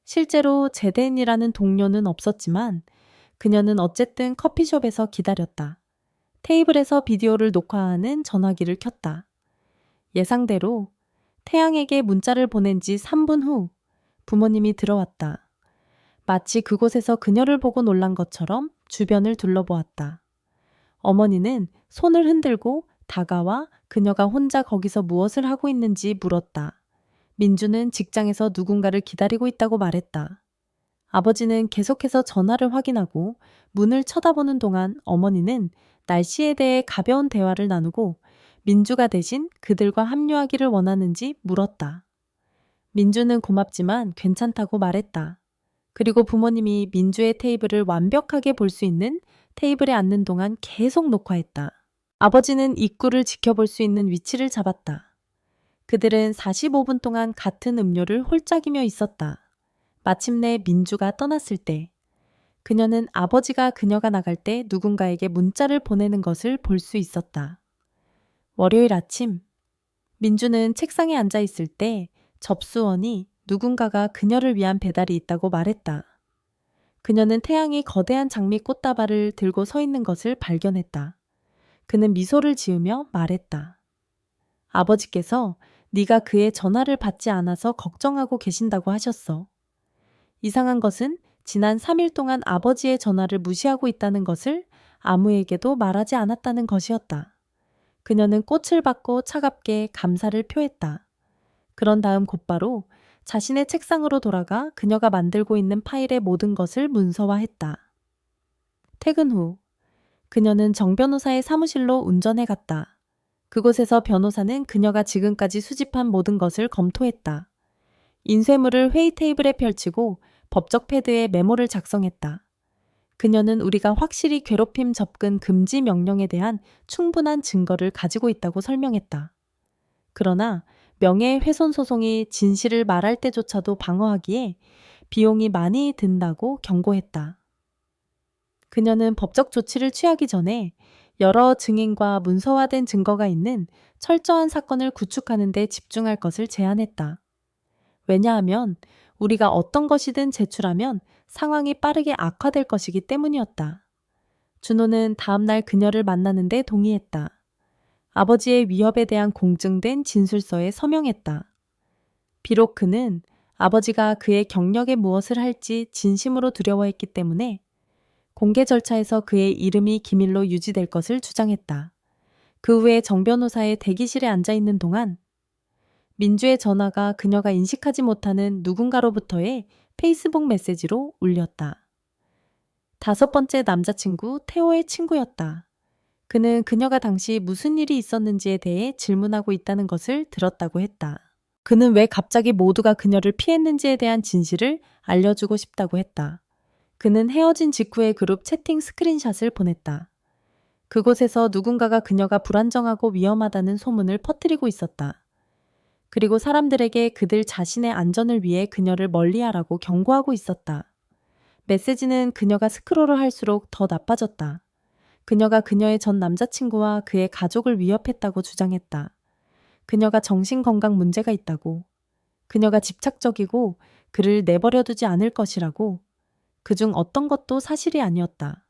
[SPEAKER 1] 실제로 제덴이라는 동료는 없었지만 그녀는 어쨌든 커피숍에서 기다렸다. 테이블에서 비디오를 녹화하는 전화기를 켰다. 예상대로 태양에게 문자를 보낸 지 3분 후 부모님이 들어왔다. 마치 그곳에서 그녀를 보고 놀란 것처럼 주변을 둘러보았다. 어머니는 손을 흔들고 다가와 그녀가 혼자 거기서 무엇을 하고 있는지 물었다. 민주는 직장에서 누군가를 기다리고 있다고 말했다. 아버지는 계속해서 전화를 확인하고 문을 쳐다보는 동안 어머니는 날씨에 대해 가벼운 대화를 나누고 민주가 대신 그들과 합류하기를 원하는지 물었다. 민주는 고맙지만 괜찮다고 말했다. 그리고 부모님이 민주의 테이블을 완벽하게 볼 수 있는 테이블에 앉는 동안 계속 녹화했다. 아버지는 입구를 지켜볼 수 있는 위치를 잡았다. 그들은 45분 동안 같은 음료를 홀짝이며 있었다. 마침내 민주가 떠났을 때 그녀는 아버지가 그녀가 나갈 때 누군가에게 문자를 보내는 것을 볼 수 있었다. 월요일 아침 민주는 책상에 앉아 있을 때 접수원이 누군가가 그녀를 위한 배달이 있다고 말했다. 그녀는 태양이 거대한 장미 꽃다발을 들고 서 있는 것을 발견했다. 그는 미소를 지으며 말했다. 아버지께서 네가 그의 전화를 받지 않아서 걱정하고 계신다고 하셨어. 이상한 것은 지난 3일 동안 아버지의 전화를 무시하고 있다는 것을 아무에게도 말하지 않았다는 것이었다. 그녀는 꽃을 받고 차갑게 감사를 표했다. 그런 다음 곧바로 자신의 책상으로 돌아가 그녀가 만들고 있는 파일의 모든 것을 문서화했다. 퇴근 후 그녀는 정 변호사의 사무실로 운전해 갔다. 그곳에서 변호사는 그녀가 지금까지 수집한 모든 것을 검토했다. 인쇄물을 회의 테이블에 펼치고 법적 패드에 메모를 작성했다. 그녀는 우리가 확실히 괴롭힘 접근 금지 명령에 대한 충분한 증거를 가지고 있다고 설명했다. 그러나 명예훼손 소송이 진실을 말할 때조차도 방어하기에 비용이 많이 든다고 경고했다. 그녀는 법적 조치를 취하기 전에 여러 증인과 문서화된 증거가 있는 철저한 사건을 구축하는 데 집중할 것을 제안했다. 왜냐하면 우리가 어떤 것이든 제출하면 상황이 빠르게 악화될 것이기 때문이었다. 준호는 다음날 그녀를 만나는 데 동의했다. 아버지의 위협에 대한 공증된 진술서에 서명했다. 비록 그는 아버지가 그의 경력에 무엇을 할지 진심으로 두려워했기 때문에 공개 절차에서 그의 이름이 기밀로 유지될 것을 주장했다. 그 후에 정 변호사의 대기실에 앉아 있는 동안 민주의 전화가 그녀가 인식하지 못하는 누군가로부터의 페이스북 메시지로 울렸다. 5번째 남자친구 태호의 친구였다. 그는 그녀가 당시 무슨 일이 있었는지에 대해 질문하고 있다는 것을 들었다고 했다. 그는 왜 갑자기 모두가 그녀를 피했는지에 대한 진실을 알려주고 싶다고 했다. 그는 헤어진 직후의 그룹 채팅 스크린샷을 보냈다. 그곳에서 누군가가 그녀가 불안정하고 위험하다는 소문을 퍼뜨리고 있었다. 그리고 사람들에게 그들 자신의 안전을 위해 그녀를 멀리하라고 경고하고 있었다. 메시지는 그녀가 스크롤을 할수록 더 나빠졌다. 그녀가 그녀의 전 남자친구와 그의 가족을 위협했다고 주장했다. 그녀가 정신건강 문제가 있다고. 그녀가 집착적이고 그를 내버려두지 않을 것이라고. 그중 어떤 것도 사실이 아니었다.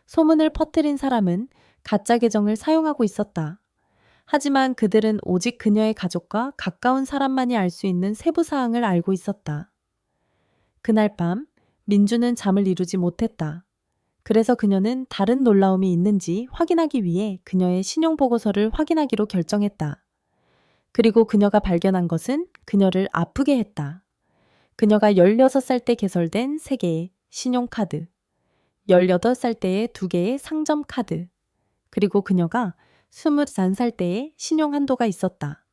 [SPEAKER 1] 소문을 퍼뜨린 사람은 가짜 계정을 사용하고 있었다. 하지만 그들은 오직 그녀의 가족과 가까운 사람만이 알 수 있는 세부 사항을 알고 있었다. 그날 밤 민주는 잠을 이루지 못했다. 그래서 그녀는 다른 놀라움이 있는지 확인하기 위해 그녀의 신용보고서를 확인하기로 결정했다. 그리고 그녀가 발견한 것은 그녀를 아프게 했다. 그녀가 16살 때 개설된 3개의 신용카드, 18살 때의 2개의 상점카드, 그리고 그녀가 21살 때의 신용 한도가 있었다.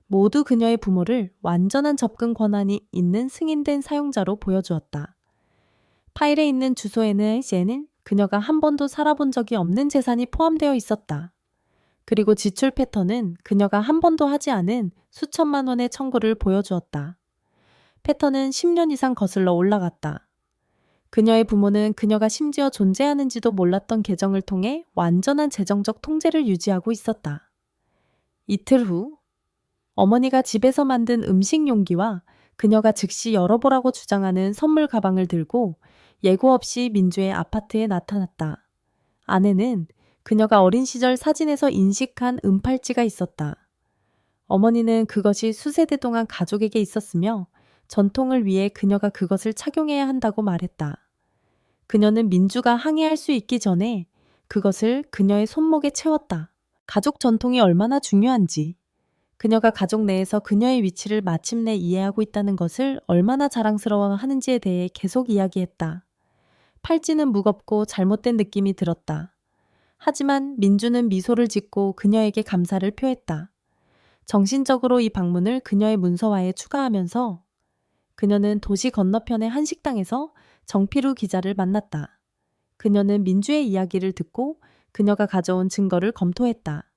[SPEAKER 1] 모두 그녀의 부모를 완전한 접근 권한이 있는 승인된 사용자로 보여주었다. 파일에 있는 주소에는 그녀가 한 번도 살아본 적이 없는 재산이 포함되어 있었다. 그리고 지출 패턴은 그녀가 한 번도 하지 않은 수천만 원의 청구를 보여주었다. 패턴은 10년 이상 거슬러 올라갔다. 그녀의 부모는 그녀가 심지어 존재하는지도 몰랐던 계정을 통해 완전한 재정적 통제를 유지하고 있었다. 이틀 후, 어머니가 집에서 만든 음식 용기와 그녀가 즉시 열어보라고 주장하는 선물 가방을 들고 예고 없이 민주의 아파트에 나타났다. 안에는 그녀가 어린 시절 사진에서 인식한 은팔찌가 있었다. 어머니는 그것이 수세대 동안 가족에게 있었으며 전통을 위해 그녀가 그것을 착용해야 한다고 말했다. 그녀는 민주가 항의할 수 있기 전에 그것을 그녀의 손목에 채웠다. 가족 전통이 얼마나 중요한지, 그녀가 가족 내에서 그녀의 위치를 마침내 이해하고 있다는 것을 얼마나 자랑스러워하는지에 대해 계속 이야기했다. 팔찌는 무겁고 잘못된 느낌이 들었다. 하지만 민주는 미소를 짓고 그녀에게 감사를 표했다. 정신적으로 이 방문을 그녀의 문서화에 추가하면서 그녀는 도시 건너편의 한 식당에서 정피루 기자를 만났다. 그녀는 민주의 이야기를 듣고 그녀가 가져온 증거를 검토했다.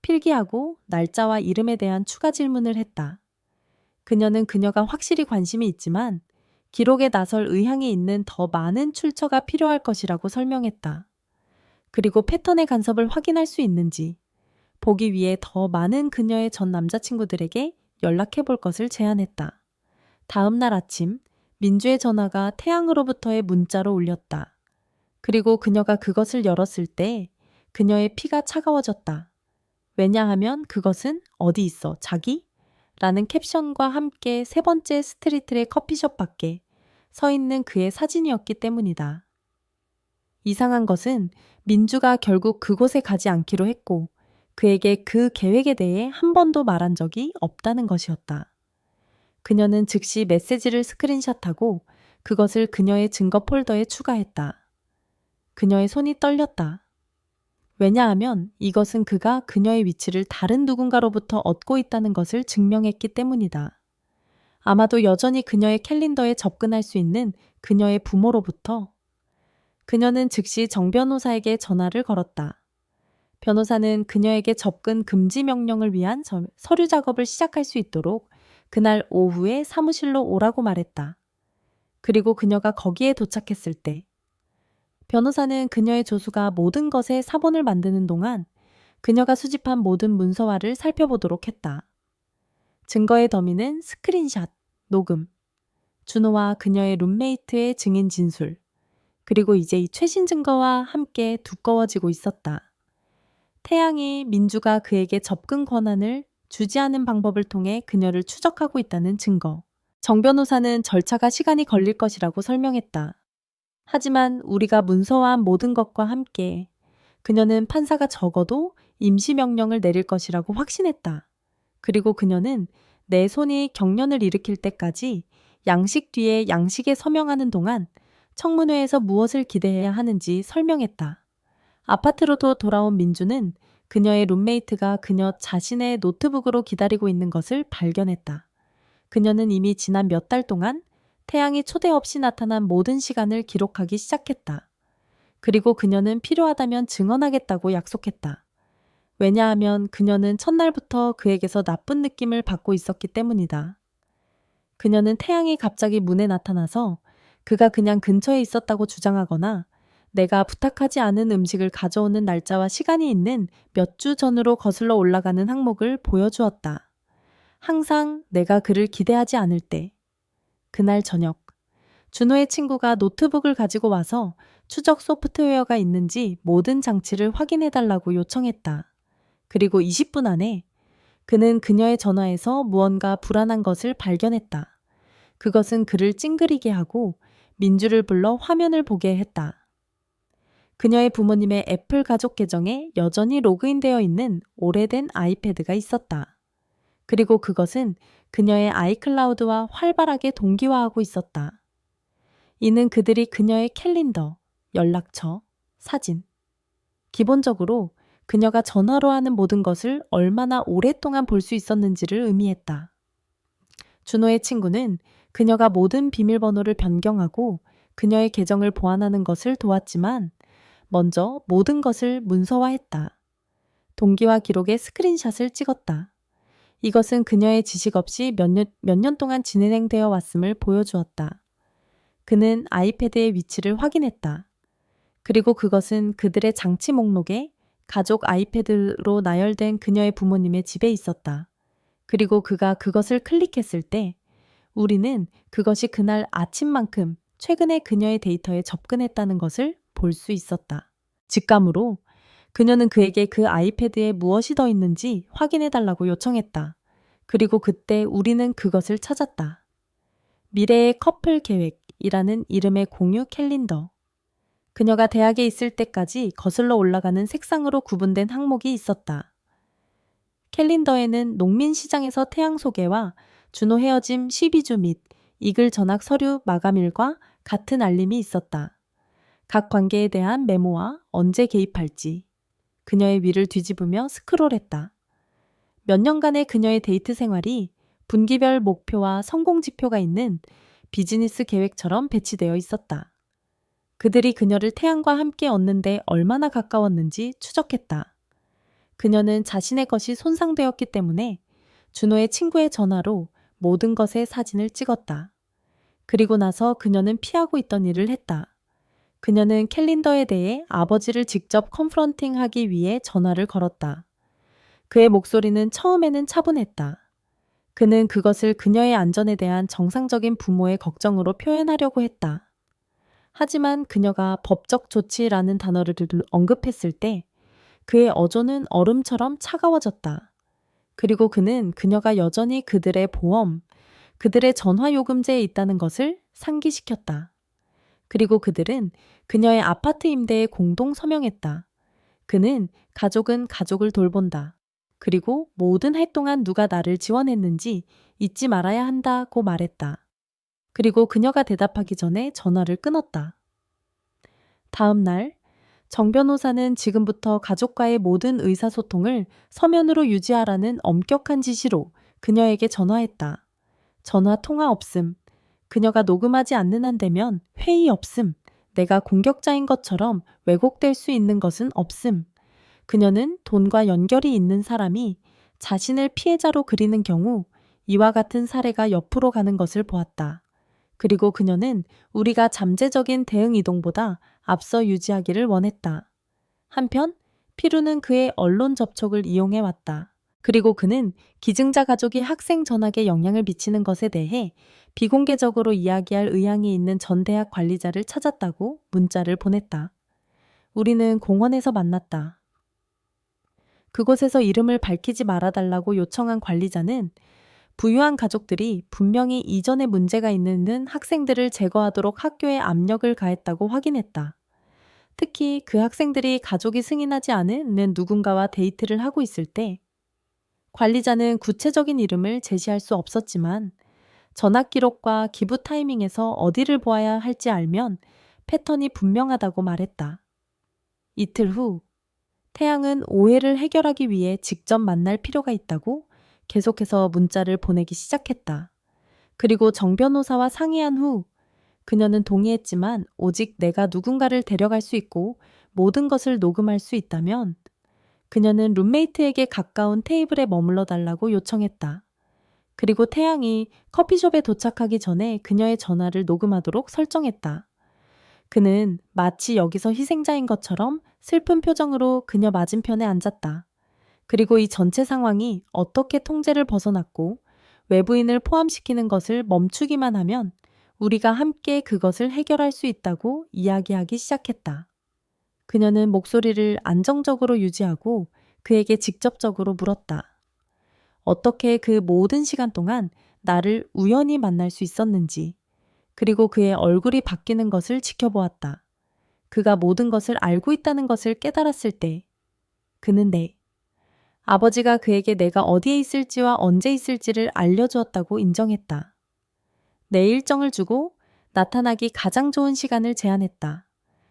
[SPEAKER 1] 필기하고 날짜와 이름에 대한 추가 질문을 했다. 그녀는 그녀가 확실히 관심이 있지만 기록에 나설 의향이 있는 더 많은 출처가 필요할 것이라고 설명했다. 그리고 패턴의 간섭을 확인할 수 있는지 보기 위해 더 많은 그녀의 전 남자친구들에게 연락해 볼 것을 제안했다. 다음 날 아침, 민주의 전화가 태양으로부터의 문자로 울렸다. 그리고 그녀가 그것을 열었을 때 그녀의 피가 차가워졌다. 왜냐하면 그것은 어디 있어, 자기? 라는 캡션과 함께 세 번째 스트리트의 커피숍 밖에 서 있는 그의 사진이었기 때문이다. 이상한 것은 민주가 결국 그곳에 가지 않기로 했고 그에게 그 계획에 대해 한 번도 말한 적이 없다는 것이었다. 그녀는 즉시 메시지를 스크린샷하고 그것을 그녀의 증거 폴더에 추가했다. 그녀의 손이 떨렸다. 왜냐하면 이것은 그가 그녀의 위치를 다른 누군가로부터 얻고 있다는 것을 증명했기 때문이다. 아마도 여전히 그녀의 캘린더에 접근할 수 있는 그녀의 부모로부터. 그녀는 즉시 정 변호사에게 전화를 걸었다. 변호사는 그녀에게 접근 금지 명령을 위한 서류 작업을 시작할 수 있도록 그날 오후에 사무실로 오라고 말했다. 그리고 그녀가 거기에 도착했을 때 변호사는 그녀의 조수가 모든 것에 사본을 만드는 동안 그녀가 수집한 모든 문서화를 살펴보도록 했다. 증거의 더미는 스크린샷, 녹음, 준호와 그녀의 룸메이트의 증인 진술, 그리고 이제 이 최신 증거와 함께 두꺼워지고 있었다. 태양이 민주가 그에게 접근 권한을 주지 않은 방법을 통해 그녀를 추적하고 있다는 증거. 정 변호사는 절차가 시간이 걸릴 것이라고 설명했다. 하지만 우리가 문서화한 모든 것과 함께 그녀는 판사가 적어도 임시명령을 내릴 것이라고 확신했다. 그리고 그녀는 내 손이 경련을 일으킬 때까지 양식 뒤에 양식에 서명하는 동안 청문회에서 무엇을 기대해야 하는지 설명했다. 아파트로도 돌아온 민주는 그녀의 룸메이트가 그녀 자신의 노트북으로 기다리고 있는 것을 발견했다. 그녀는 이미 지난 몇 달 동안 태양이 초대 없이 나타난 모든 시간을 기록하기 시작했다. 그리고 그녀는 필요하다면 증언하겠다고 약속했다. 왜냐하면 그녀는 첫날부터 그에게서 나쁜 느낌을 받고 있었기 때문이다. 그녀는 태양이 갑자기 문에 나타나서 그가 그냥 근처에 있었다고 주장하거나 내가 부탁하지 않은 음식을 가져오는 날짜와 시간이 있는 몇 주 전으로 거슬러 올라가는 항목을 보여주었다. 항상 내가 그를 기대하지 않을 때. 그날 저녁, 준호의 친구가 노트북을 가지고 와서 추적 소프트웨어가 있는지 모든 장치를 확인해달라고 요청했다. 그리고 20분 안에 그는 그녀의 전화에서 무언가 불안한 것을 발견했다. 그것은 그를 찡그리게 하고 민주를 불러 화면을 보게 했다. 그녀의 부모님의 애플 가족 계정에 여전히 로그인되어 있는 오래된 아이패드가 있었다. 그리고 그것은 그녀의 아이클라우드와 활발하게 동기화하고 있었다. 이는 그들이 그녀의 캘린더, 연락처, 사진. 기본적으로 그녀가 전화로 하는 모든 것을 얼마나 오랫동안 볼 수 있었는지를 의미했다. 준호의 친구는 그녀가 모든 비밀번호를 변경하고 그녀의 계정을 보완하는 것을 도왔지만 먼저 모든 것을 문서화했다. 동기화 기록에 스크린샷을 찍었다. 이것은 그녀의 지식 없이 몇 년 동안 진행되어 왔음을 보여주었다. 그는 아이패드의 위치를 확인했다. 그리고 그것은 그들의 장치 목록에 가족 아이패드로 나열된 그녀의 부모님의 집에 있었다. 그리고 그가 그것을 클릭했을 때 우리는 그것이 그날 아침만큼 최근에 그녀의 데이터에 접근했다는 것을 볼 수 있었다. 직감으로 그녀는 그에게 그 아이패드에 무엇이 더 있는지 확인해달라고 요청했다. 그리고 그때 우리는 그것을 찾았다. 미래의 커플 계획이라는 이름의 공유 캘린더. 그녀가 대학에 있을 때까지 거슬러 올라가는 색상으로 구분된 항목이 있었다. 캘린더에는 농민 시장에서 태양 소개와 준호 헤어짐 12주 및 이글 전학 서류 마감일과 같은 알림이 있었다. 각 관계에 대한 메모와 언제 개입할지. 그녀의 위를 뒤집으며 스크롤했다. 몇 년간의 그녀의 데이트 생활이 분기별 목표와 성공 지표가 있는 비즈니스 계획처럼 배치되어 있었다. 그들이 그녀를 태양과 함께 얻는데 얼마나 가까웠는지 추적했다. 그녀는 자신의 것이 손상되었기 때문에 준호의 친구의 전화로 모든 것의 사진을 찍었다. 그리고 나서 그녀는 피하고 있던 일을 했다. 그녀는 캘린더에 대해 아버지를 직접 컨프런팅하기 위해 전화를 걸었다. 그의 목소리는 처음에는 차분했다. 그는 그것을 그녀의 안전에 대한 정상적인 부모의 걱정으로 표현하려고 했다. 하지만 그녀가 법적 조치라는 단어를 언급했을 때 그의 어조는 얼음처럼 차가워졌다. 그리고 그는 그녀가 여전히 그들의 보험, 그들의 전화요금제에 있다는 것을 상기시켰다. 그리고 그들은 그녀의 아파트 임대에 공동 서명했다. 그는 가족은 가족을 돌본다. 그리고 모든 해 동안 누가 나를 지원했는지 잊지 말아야 한다고 말했다. 그리고 그녀가 대답하기 전에 전화를 끊었다. 다음 날, 정 변호사는 지금부터 가족과의 모든 의사소통을 서면으로 유지하라는 엄격한 지시로 그녀에게 전화했다. 전화 통화 없음. 그녀가 녹음하지 않는 한 되면 회의 없음. 내가 공격자인 것처럼 왜곡될 수 있는 것은 없음. 그녀는 돈과 연결이 있는 사람이 자신을 피해자로 그리는 경우 이와 같은 사례가 옆으로 가는 것을 보았다. 그리고 그녀는 우리가 잠재적인 대응 이동보다 앞서 유지하기를 원했다. 한편 피루는 그의 언론 접촉을 이용해 왔다. 그리고 그는 기증자 가족이 학생 전학에 영향을 미치는 것에 대해 비공개적으로 이야기할 의향이 있는 전 대학 관리자를 찾았다고 문자를 보냈다. 우리는 공원에서 만났다. 그곳에서 이름을 밝히지 말아달라고 요청한 관리자는 부유한 가족들이 분명히 이전에 문제가 있는 학생들을 제거하도록 학교에 압력을 가했다고 확인했다. 특히 그 학생들이 가족이 승인하지 않은 누군가와 데이트를 하고 있을 때 관리자는 구체적인 이름을 제시할 수 없었지만 전학 기록과 기부 타이밍에서 어디를 보아야 할지 알면 패턴이 분명하다고 말했다. 이틀 후 태양은 오해를 해결하기 위해 직접 만날 필요가 있다고 계속해서 문자를 보내기 시작했다. 그리고 정 변호사와 상의한 후 그녀는 동의했지만 오직 내가 누군가를 데려갈 수 있고 모든 것을 녹음할 수 있다면 그녀는 룸메이트에게 가까운 테이블에 머물러 달라고 요청했다. 그리고 태양이 커피숍에 도착하기 전에 그녀의 전화를 녹음하도록 설정했다. 그는 마치 여기서 희생자인 것처럼 슬픈 표정으로 그녀 맞은편에 앉았다. 그리고 이 전체 상황이 어떻게 통제를 벗어났고 외부인을 포함시키는 것을 멈추기만 하면 우리가 함께 그것을 해결할 수 있다고 이야기하기 시작했다. 그녀는 목소리를 안정적으로 유지하고 그에게 직접적으로 물었다. 어떻게 그 모든 시간 동안 나를 우연히 만날 수 있었는지, 그리고 그의 얼굴이 바뀌는 것을 지켜보았다. 그가 모든 것을 알고 있다는 것을 깨달았을 때, 그는 아버지가 그에게 내가 어디에 있을지와 언제 있을지를 알려주었다고 인정했다. 내 일정을 주고 나타나기 가장 좋은 시간을 제안했다.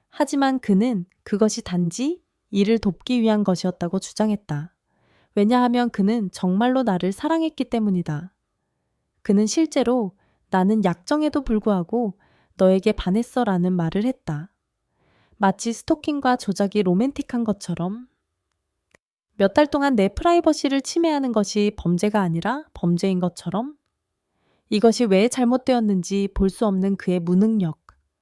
[SPEAKER 1] 하지만 그는 그것이 단지 이를 돕기 위한 것이었다고 주장했다. 왜냐하면 그는 정말로 나를 사랑했기 때문이다. 그는 실제로 나는 약정에도 불구하고 너에게 반했어 라는 말을 했다. 마치 스토킹과 조작이 로맨틱한 것처럼 몇 달 동안 내 프라이버시를 침해하는 것이 범죄가 아니라 범죄인 것처럼 이것이 왜 잘못되었는지 볼 수 없는 그의 무능력,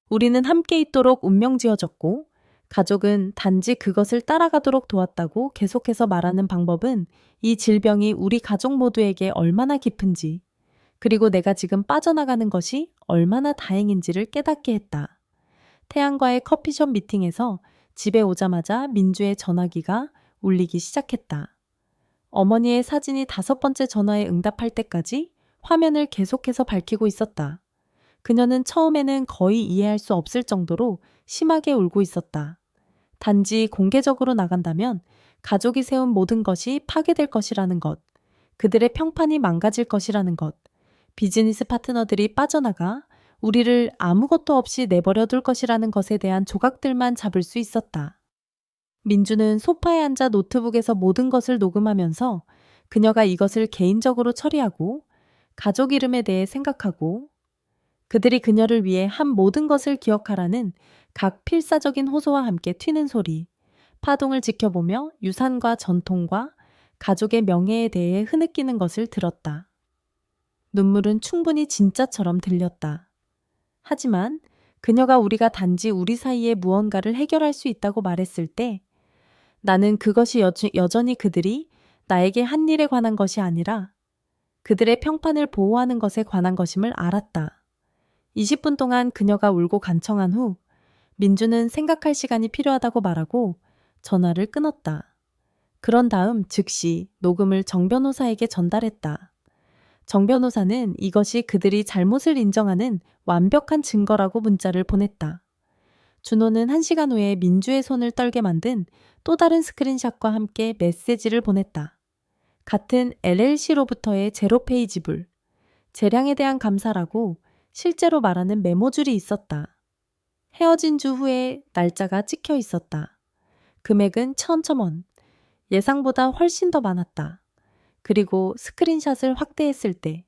[SPEAKER 1] 우리는 함께 있도록 운명 지어졌고 가족은 단지 그것을 따라가도록 도왔다고 계속해서 말하는 방법은 이 질병이 우리 가족 모두에게 얼마나 깊은지, 그리고 내가 지금 빠져나가는 것이 얼마나 다행인지를 깨닫게 했다. 태양과의 커피숍 미팅에서 집에 오자마자 민주의 전화기가 울리기 시작했다. 어머니의 사진이 5번째 전화에 응답할 때까지 화면을 계속해서 밝히고 있었다. 그녀는 처음에는 거의 이해할 수 없을 정도로 심하게 울고 있었다. 단지 공개적으로 나간다면 가족이 세운 모든 것이 파괴될 것이라는 것, 그들의 평판이 망가질 것이라는 것, 비즈니스 파트너들이 빠져나가 우리를 아무것도 없이 내버려 둘 것이라는 것에 대한 조각들만 잡을 수 있었다. 민주는 소파에 앉아 노트북에서 모든 것을 녹음하면서 그녀가 이것을 개인적으로 처리하고 가족 이름에 대해 생각하고 그들이 그녀를 위해 한 모든 것을 기억하라는 각 필사적인 호소와 함께 튀는 소리, 파동을 지켜보며 유산과 전통과 가족의 명예에 대해 흐느끼는 것을 들었다. 눈물은 충분히 진짜처럼 들렸다. 하지만 그녀가 우리가 단지 우리 사이에 무언가를 해결할 수 있다고 말했을 때 나는 그것이 여전히 그들이 나에게 한 일에 관한 것이 아니라 그들의 평판을 보호하는 것에 관한 것임을 알았다. 20분 동안 그녀가 울고 간청한 후 민주는 생각할 시간이 필요하다고 말하고 전화를 끊었다. 그런 다음 즉시 녹음을 정 변호사에게 전달했다. 정 변호사는 이것이 그들이 잘못을 인정하는 완벽한 증거라고 문자를 보냈다. 준호는 1시간 후에 민주의 손을 떨게 만든 또 다른 스크린샷과 함께 메시지를 보냈다. 같은 LLC로부터의 제로페이지불, 재량에 대한 감사라고 실제로 말하는 메모줄이 있었다. 헤어진 주 후에 날짜가 찍혀 있었다. 금액은 1,000원, 예상보다 훨씬 더 많았다. 그리고 스크린샷을 확대했을 때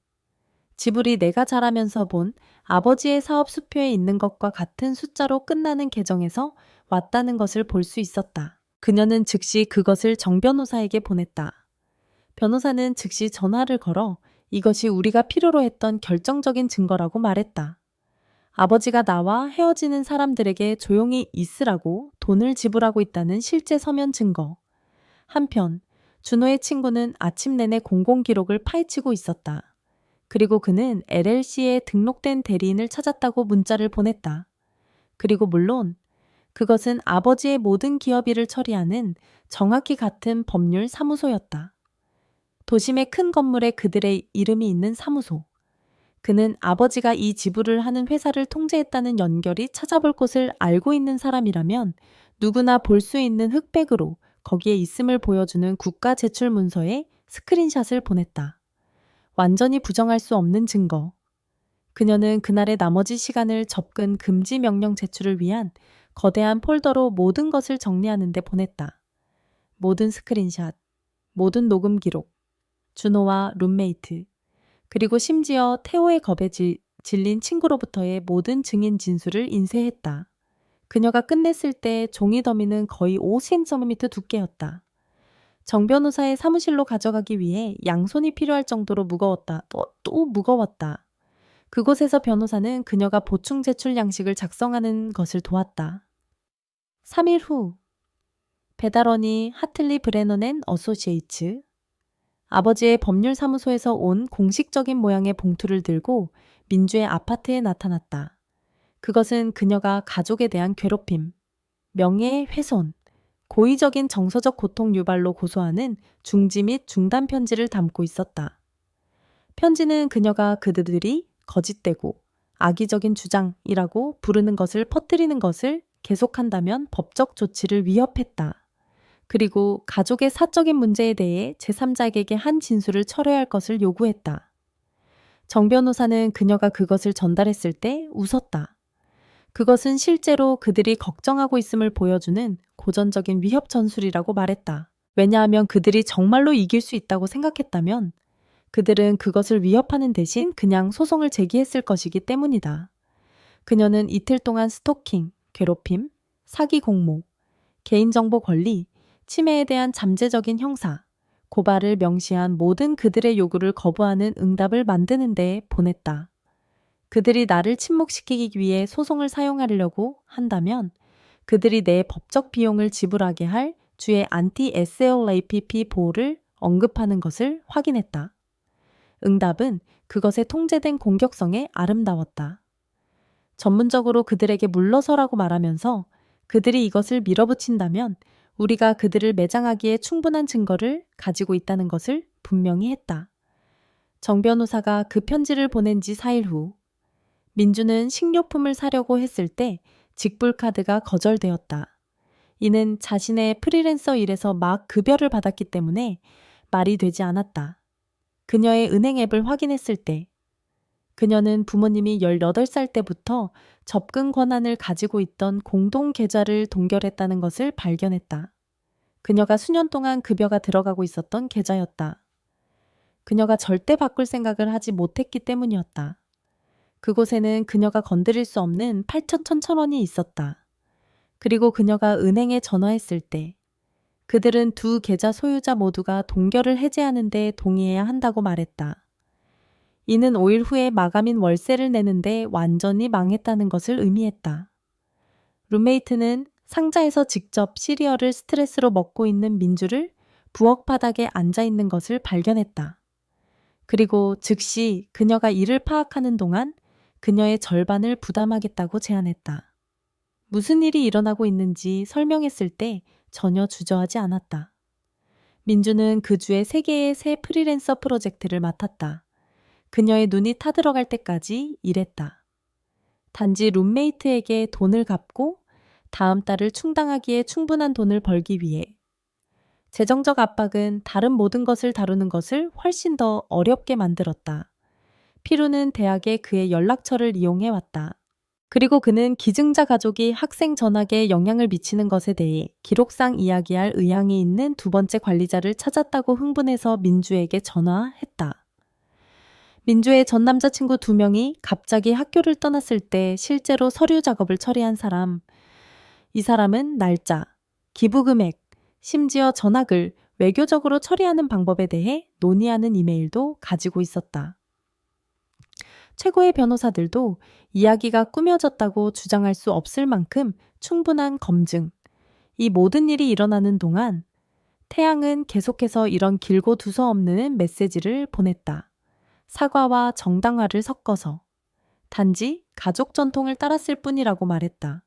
[SPEAKER 1] 지불이 내가 자라면서 본 아버지의 사업 수표에 있는 것과 같은 숫자로 끝나는 계정에서 왔다는 것을 볼 수 있었다. 그녀는 즉시 그것을 정 변호사에게 보냈다. 변호사는 즉시 전화를 걸어 이것이 우리가 필요로 했던 결정적인 증거라고 말했다. 아버지가 나와 헤어지는 사람들에게 조용히 있으라고 돈을 지불하고 있다는 실제 서면 증거. 한편 준호의 친구는 아침 내내 공공기록을 파헤치고 있었다. 그리고 그는 LLC에 등록된 대리인을 찾았다고 문자를 보냈다. 그리고 물론 그것은 아버지의 모든 기업 일을 처리하는 정확히 같은 법률 사무소였다. 도심의 큰 건물에 그들의 이름이 있는 사무소. 그는 아버지가 이 지불을 하는 회사를 통제했다는 연결이 찾아볼 곳을 알고 있는 사람이라면 누구나 볼 수 있는 흑백으로 거기에 있음을 보여주는 국가 제출 문서에 스크린샷을 보냈다. 완전히 부정할 수 없는 증거. 그녀는 그날의 나머지 시간을 접근 금지 명령 제출을 위한 거대한 폴더로 모든 것을 정리하는 데 보냈다. 모든 스크린샷, 모든 녹음 기록, 준호와 룸메이트, 그리고 심지어 태호의 겁에 질린 친구로부터의 모든 증인 진술을 인쇄했다. 그녀가 끝냈을 때 종이 더미는 거의 5cm 두께였다. 정 변호사의 사무실로 가져가기 위해 양손이 필요할 정도로 무거웠다. 또 무거웠다. 그곳에서 변호사는 그녀가 보충 제출 양식을 작성하는 것을 도왔다. 3일 후, 배달원이 하틀리 브레넌 앤 어소시에이츠, 아버지의 법률사무소에서 온 공식적인 모양의 봉투를 들고 민주의 아파트에 나타났다. 그것은 그녀가 가족에 대한 괴롭힘, 명예 훼손, 고의적인 정서적 고통 유발로 고소하는 중지 및 중단 편지를 담고 있었다. 편지는 그녀가 그들이 거짓되고 악의적인 주장이라고 부르는 것을 퍼뜨리는 것을 계속한다면 법적 조치를 위협했다. 그리고 가족의 사적인 문제에 대해 제3자에게 한 진술을 철회할 것을 요구했다. 정 변호사는 그녀가 그것을 전달했을 때 웃었다. 그것은 실제로 그들이 걱정하고 있음을 보여주는 고전적인 위협 전술이라고 말했다. 왜냐하면 그들이 정말로 이길 수 있다고 생각했다면 그들은 그것을 위협하는 대신 그냥 소송을 제기했을 것이기 때문이다. 그녀는 이틀 동안 스토킹, 괴롭힘, 사기 공모, 개인정보 권리, 침해에 대한 잠재적인 형사, 고발을 명시한 모든 그들의 요구를 거부하는 응답을 만드는 데 보냈다. 그들이 나를 침묵시키기 위해 소송을 사용하려고 한다면 그들이 내 법적 비용을 지불하게 할 주의 anti-SLAPP 보호를 언급하는 것을 확인했다. 응답은 그것의 통제된 공격성에 아름다웠다. 전문적으로 그들에게 물러서라고 말하면서 그들이 이것을 밀어붙인다면 우리가 그들을 매장하기에 충분한 증거를 가지고 있다는 것을 분명히 했다. 정 변호사가 그 편지를 보낸 지 4일 후 민주는 식료품을 사려고 했을 때 직불카드가 거절되었다. 이는 자신의 프리랜서 일에서 막 급여를 받았기 때문에 말이 되지 않았다. 그녀의 은행 앱을 확인했을 때 그녀는 부모님이 18살 때부터 접근 권한을 가지고 있던 공동 계좌를 동결했다는 것을 발견했다. 그녀가 수년 동안 급여가 들어가고 있었던 계좌였다. 그녀가 절대 바꿀 생각을 하지 못했기 때문이었다. 그곳에는 그녀가 건드릴 수 없는 8,1,000원이 있었다. 그리고 그녀가 은행에 전화했을 때 그들은 두 계좌 소유자 모두가 동결을 해제하는 데 동의해야 한다고 말했다. 이는 5일 후에 마감인 월세를 내는데 완전히 망했다는 것을 의미했다. 룸메이트는 상자에서 직접 시리얼을 스트레스로 먹고 있는 민주를 부엌 바닥에 앉아 있는 것을 발견했다. 그리고 즉시 그녀가 이를 파악하는 동안 그녀의 절반을 부담하겠다고 제안했다. 무슨 일이 일어나고 있는지 설명했을 때 전혀 주저하지 않았다. 민주는 그 주에 3개의 새 프리랜서 프로젝트를 맡았다. 그녀의 눈이 타들어갈 때까지 일했다. 단지 룸메이트에게 돈을 갚고 다음 달을 충당하기에 충분한 돈을 벌기 위해. 재정적 압박은 다른 모든 것을 다루는 것을 훨씬 더 어렵게 만들었다. 피루는 대학에 그의 연락처를 이용해 왔다. 그리고 그는 기증자 가족이 학생 전학에 영향을 미치는 것에 대해 기록상 이야기할 의향이 있는 두 번째 관리자를 찾았다고 흥분해서 민주에게 전화했다. 민주의 전 남자친구 2명이 갑자기 학교를 떠났을 때 실제로 서류 작업을 처리한 사람. 이 사람은 날짜, 기부 금액, 심지어 전학을 외교적으로 처리하는 방법에 대해 논의하는 이메일도 가지고 있었다. 최고의 변호사들도 이야기가 꾸며졌다고 주장할 수 없을 만큼 충분한 검증. 이 모든 일이 일어나는 동안 태양은 계속해서 이런 길고 두서없는 메시지를 보냈다. 사과와 정당화를 섞어서 단지 가족 전통을 따랐을 뿐이라고 말했다.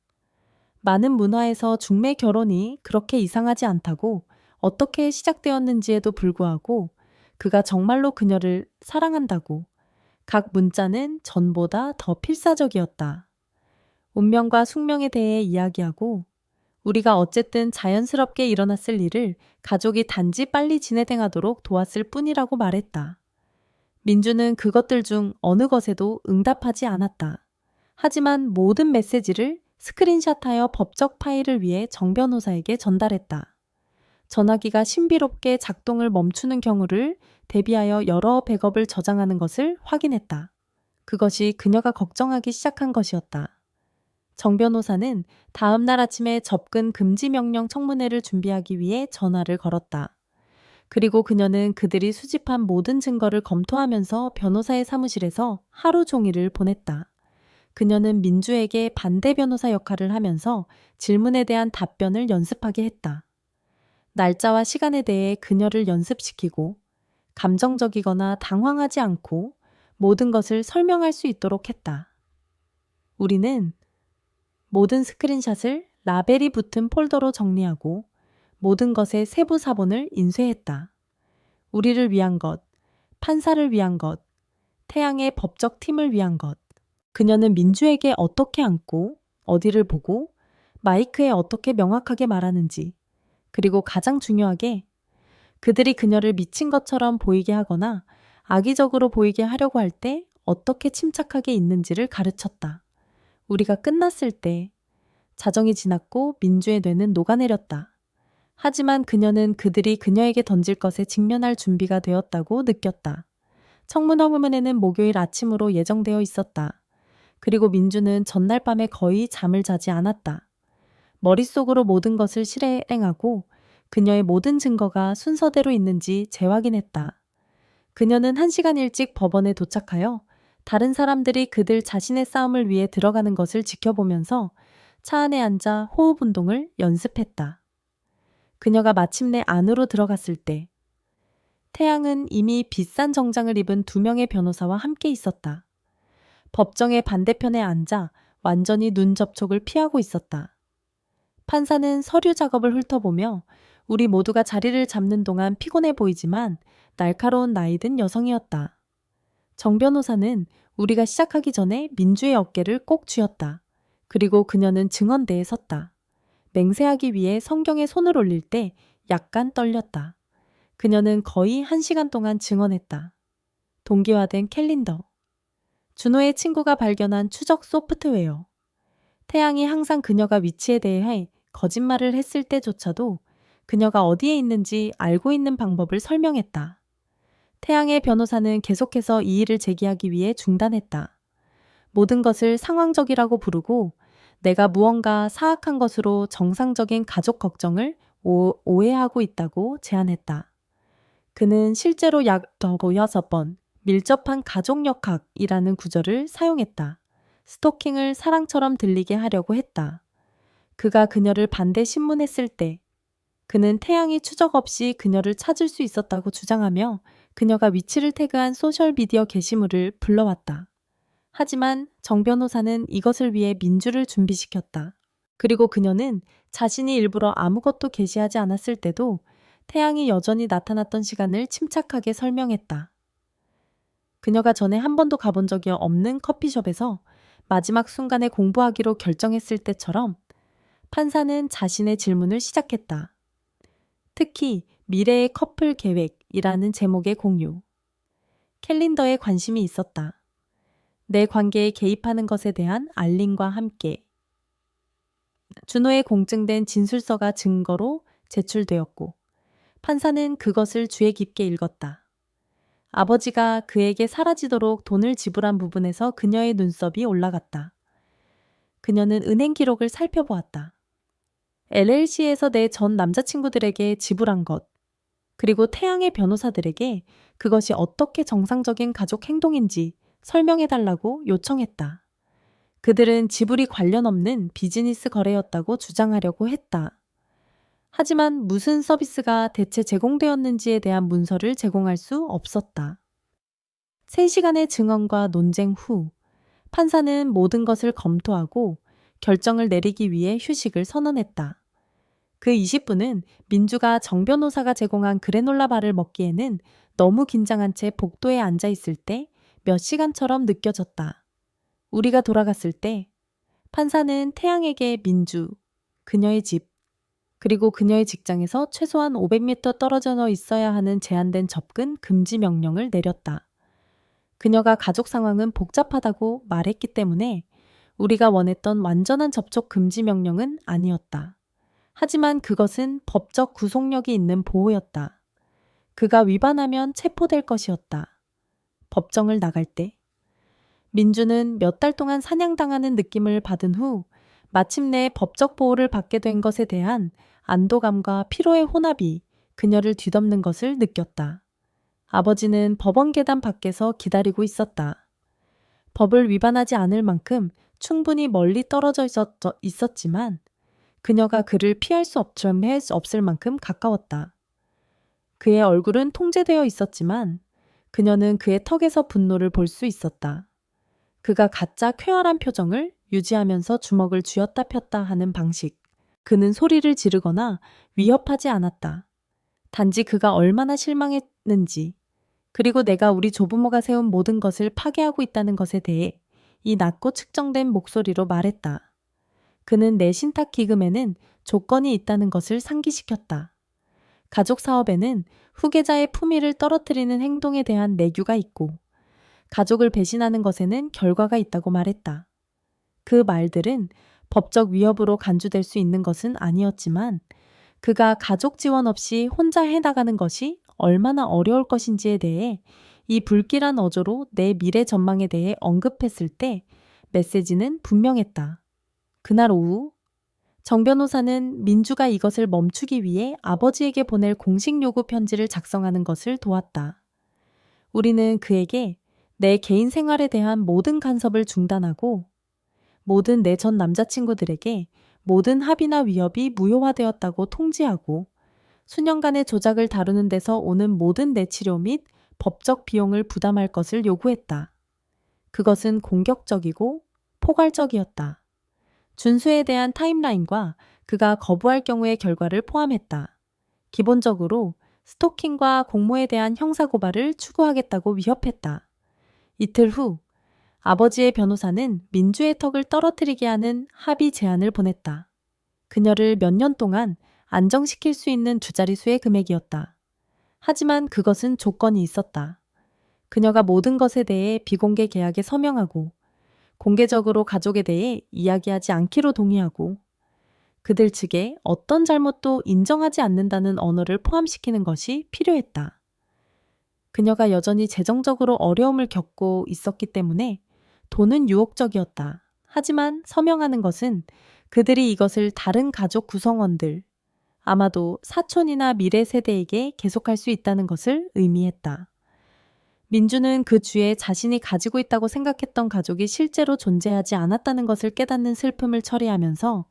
[SPEAKER 1] 많은 문화에서 중매 결혼이 그렇게 이상하지 않다고 어떻게 시작되었는지에도 불구하고 그가 정말로 그녀를 사랑한다고 각 문자는 전보다 더 필사적이었다. 운명과 숙명에 대해 이야기하고 우리가 어쨌든 자연스럽게 일어났을 일을 가족이 단지 빨리 진행하도록 도왔을 뿐이라고 말했다. 민주는 그것들 중 어느 것에도 응답하지 않았다. 하지만 모든 메시지를 스크린샷하여 법적 파일을 위해 정 변호사에게 전달했다. 전화기가 신비롭게 작동을 멈추는 경우를 대비하여 여러 백업을 저장하는 것을 확인했다. 그것이 그녀가 걱정하기 시작한 것이었다. 정 변호사는 다음 날 아침에 접근 금지 명령 청문회를 준비하기 위해 전화를 걸었다. 그리고 그녀는 그들이 수집한 모든 증거를 검토하면서 변호사의 사무실에서 하루 종일을 보냈다. 그녀는 민주에게 반대 변호사 역할을 하면서 질문에 대한 답변을 연습하게 했다. 날짜와 시간에 대해 그녀를 연습시키고 감정적이거나 당황하지 않고 모든 것을 설명할 수 있도록 했다. 우리는 모든 스크린샷을 라벨이 붙은 폴더로 정리하고 모든 것의 세부 사본을 인쇄했다. 우리를 위한 것, 판사를 위한 것, 태양의 법적 팀을 위한 것. 그녀는 민주에게 어떻게 앉고 어디를 보고 마이크에 어떻게 명확하게 말하는지, 그리고 가장 중요하게 그들이 그녀를 미친 것처럼 보이게 하거나 악의적으로 보이게 하려고 할 때 어떻게 침착하게 있는지를 가르쳤다. 우리가 끝났을 때 자정이 지났고 민주의 뇌는 녹아내렸다. 하지만 그녀는 그들이 그녀에게 던질 것에 직면할 준비가 되었다고 느꼈다. 청문 허문에는 목요일 아침으로 예정되어 있었다. 그리고 민주는 전날 밤에 거의 잠을 자지 않았다. 머릿속으로 모든 것을 실행하고 그녀의 모든 증거가 순서대로 있는지 재확인했다. 그녀는 1시간 일찍 법원에 도착하여 다른 사람들이 그들 자신의 싸움을 위해 들어가는 것을 지켜보면서 차 안에 앉아 호흡 운동을 연습했다. 그녀가 마침내 안으로 들어갔을 때 태양은 이미 비싼 정장을 입은 2명의 변호사와 함께 있었다. 법정의 반대편에 앉아 완전히 눈 접촉을 피하고 있었다. 판사는 서류 작업을 훑어보며 우리 모두가 자리를 잡는 동안 피곤해 보이지만 날카로운 나이든 여성이었다. 정 변호사는 우리가 시작하기 전에 민주의 어깨를 꼭 쥐었다. 그리고 그녀는 증언대에 섰다. 맹세하기 위해 성경에 손을 올릴 때 약간 떨렸다. 그녀는 거의 1시간 동안 증언했다. 동기화된 캘린더. 준호의 친구가 발견한 추적 소프트웨어. 태양이 항상 그녀가 위치에 대해 거짓말을 했을 때조차도 그녀가 어디에 있는지 알고 있는 방법을 설명했다. 태양의 변호사는 계속해서 이의를 제기하기 위해 중단했다. 모든 것을 상황적이라고 부르고 내가 무언가 사악한 것으로 정상적인 가족 걱정을 오해하고 있다고 제안했다. 그는 실제로 약 6번 밀접한 가족역학이라는 구절을 사용했다. 스토킹을 사랑처럼 들리게 하려고 했다. 그가 그녀를 반대 신문했을 때 그는 태양이 추적 없이 그녀를 찾을 수 있었다고 주장하며 그녀가 위치를 태그한 소셜미디어 게시물을 불러왔다. 하지만 정 변호사는 이것을 위해 민주를 준비시켰다. 그리고 그녀는 자신이 일부러 아무것도 게시하지 않았을 때도 태양이 여전히 나타났던 시간을 침착하게 설명했다. 그녀가 전에 한 번도 가본 적이 없는 커피숍에서 마지막 순간에 공부하기로 결정했을 때처럼 판사는 자신의 질문을 시작했다. 특히 미래의 커플 계획이라는 제목의 공유. 캘린더에 관심이 있었다. 내 관계에 개입하는 것에 대한 알림과 함께. 준호의 공증된 진술서가 증거로 제출되었고 판사는 그것을 주의 깊게 읽었다. 아버지가 그에게 사라지도록 돈을 지불한 부분에서 그녀의 눈썹이 올라갔다. 그녀는 은행 기록을 살펴보았다. LLC에서 내 전 남자친구들에게 지불한 것, 그리고 태양의 변호사들에게 그것이 어떻게 정상적인 가족 행동인지 설명해달라고 요청했다. 그들은 지불이 관련 없는 비즈니스 거래였다고 주장하려고 했다. 하지만 무슨 서비스가 대체 제공되었는지에 대한 문서를 제공할 수 없었다. 3시간의 증언과 논쟁 후 판사는 모든 것을 검토하고 결정을 내리기 위해 휴식을 선언했다. 그 20분은 민주가 정 변호사가 제공한 그래놀라 바를 먹기에는 너무 긴장한 채 복도에 앉아 있을 때 몇 시간처럼 느껴졌다. 우리가 돌아갔을 때 판사는 태양에게 민주, 그녀의 집, 그리고 그녀의 직장에서 최소한 500m 떨어져 있어야 하는 제한된 접근 금지 명령을 내렸다. 그녀가 가족 상황은 복잡하다고 말했기 때문에 우리가 원했던 완전한 접촉 금지 명령은 아니었다. 하지만 그것은 법적 구속력이 있는 보호였다. 그가 위반하면 체포될 것이었다. 법정을 나갈 때 민주는 몇 달 동안 사냥당하는 느낌을 받은 후 마침내 법적 보호를 받게 된 것에 대한 안도감과 피로의 혼합이 그녀를 뒤덮는 것을 느꼈다. 아버지는 법원 계단 밖에서 기다리고 있었다. 법을 위반하지 않을 만큼 충분히 멀리 떨어져 있었지만 그녀가 그를 피할 수 없을 만큼 가까웠다. 그의 얼굴은 통제되어 있었지만 그녀는 그의 턱에서 분노를 볼 수 있었다. 그가 가짜 쾌활한 표정을 유지하면서 주먹을 쥐었다 폈다 하는 방식. 그는 소리를 지르거나 위협하지 않았다. 단지 그가 얼마나 실망했는지, 그리고 내가 우리 조부모가 세운 모든 것을 파괴하고 있다는 것에 대해 이 낮고 측정된 목소리로 말했다. 그는 내 신탁 기금에는 조건이 있다는 것을 상기시켰다. 가족 사업에는 후계자의 품위를 떨어뜨리는 행동에 대한 내규가 있고 가족을 배신하는 것에는 결과가 있다고 말했다. 그 말들은 법적 위협으로 간주될 수 있는 것은 아니었지만 그가 가족 지원 없이 혼자 해나가는 것이 얼마나 어려울 것인지에 대해 이 불길한 어조로 내 미래 전망에 대해 언급했을 때 메시지는 분명했다. 그날 오후 정 변호사는 민주가 이것을 멈추기 위해 아버지에게 보낼 공식 요구 편지를 작성하는 것을 도왔다. 우리는 그에게 내 개인 생활에 대한 모든 간섭을 중단하고 모든 내 전 남자친구들에게 모든 합의나 위협이 무효화되었다고 통지하고 수년간의 조작을 다루는 데서 오는 모든 내치료 및 법적 비용을 부담할 것을 요구했다. 그것은 공격적이고 포괄적이었다. 준수에 대한 타임라인과 그가 거부할 경우의 결과를 포함했다. 기본적으로 스토킹과 공모에 대한 형사고발을 추구하겠다고 위협했다. 이틀 후 아버지의 변호사는 민주의 턱을 떨어뜨리게 하는 합의 제안을 보냈다. 그녀를 몇 년 동안 안정시킬 수 있는 두 자릿수의 금액이었다. 하지만 그것은 조건이 있었다. 그녀가 모든 것에 대해 비공개 계약에 서명하고 공개적으로 가족에 대해 이야기하지 않기로 동의하고 그들 측에 어떤 잘못도 인정하지 않는다는 언어를 포함시키는 것이 필요했다. 그녀가 여전히 재정적으로 어려움을 겪고 있었기 때문에 돈은 유혹적이었다. 하지만 서명하는 것은 그들이 이것을 다른 가족 구성원들, 아마도 사촌이나 미래 세대에게 계속할 수 있다는 것을 의미했다. 민주는 그 주에 자신이 가지고 있다고 생각했던 가족이 실제로 존재하지 않았다는 것을 깨닫는 슬픔을 처리하면서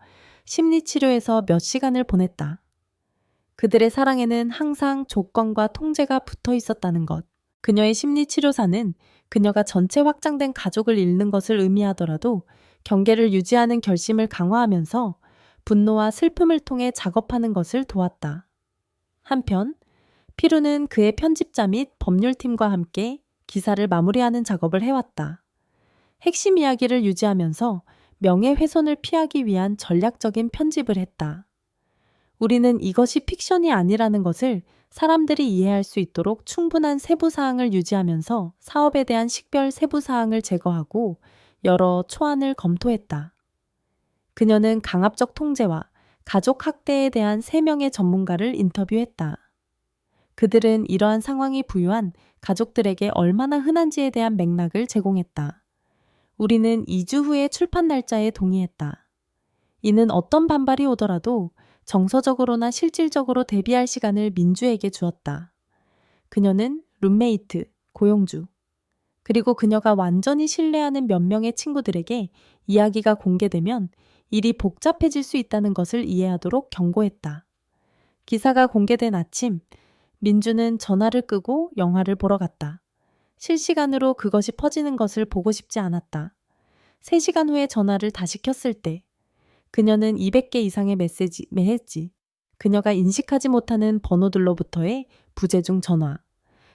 [SPEAKER 1] 심리치료에서 몇 시간을 보냈다. 그들의 사랑에는 항상 조건과 통제가 붙어 있었다는 것. 그녀의 심리치료사는 그녀가 전체 확장된 가족을 잃는 것을 의미하더라도 경계를 유지하는 결심을 강화하면서 분노와 슬픔을 통해 작업하는 것을 도왔다. 한편 피루는 그의 편집자 및 법률팀과 함께 기사를 마무리하는 작업을 해왔다. 핵심 이야기를 유지하면서 명예훼손을 피하기 위한 전략적인 편집을 했다. 우리는 이것이 픽션이 아니라는 것을 사람들이 이해할 수 있도록 충분한 세부사항을 유지하면서 사업에 대한 식별 세부사항을 제거하고 여러 초안을 검토했다. 그녀는 강압적 통제와 가족 학대에 대한 3명의 전문가를 인터뷰했다. 그들은 이러한 상황이 부유한 가족들에게 얼마나 흔한지에 대한 맥락을 제공했다. 우리는 2주 후의 출판 날짜에 동의했다. 이는 어떤 반발이 오더라도 정서적으로나 실질적으로 대비할 시간을 민주에게 주었다. 그녀는 룸메이트, 고용주, 그리고 그녀가 완전히 신뢰하는 몇 명의 친구들에게 이야기가 공개되면 일이 복잡해질 수 있다는 것을 이해하도록 경고했다. 기사가 공개된 아침, 민주는 전화를 끄고 영화를 보러 갔다. 실시간으로 그것이 퍼지는 것을 보고 싶지 않았다. 3시간 후에 전화를 다시 켰을 때 그녀는 200개 이상의 메시지, 그녀가 인식하지 못하는 번호들로부터의 부재중 전화,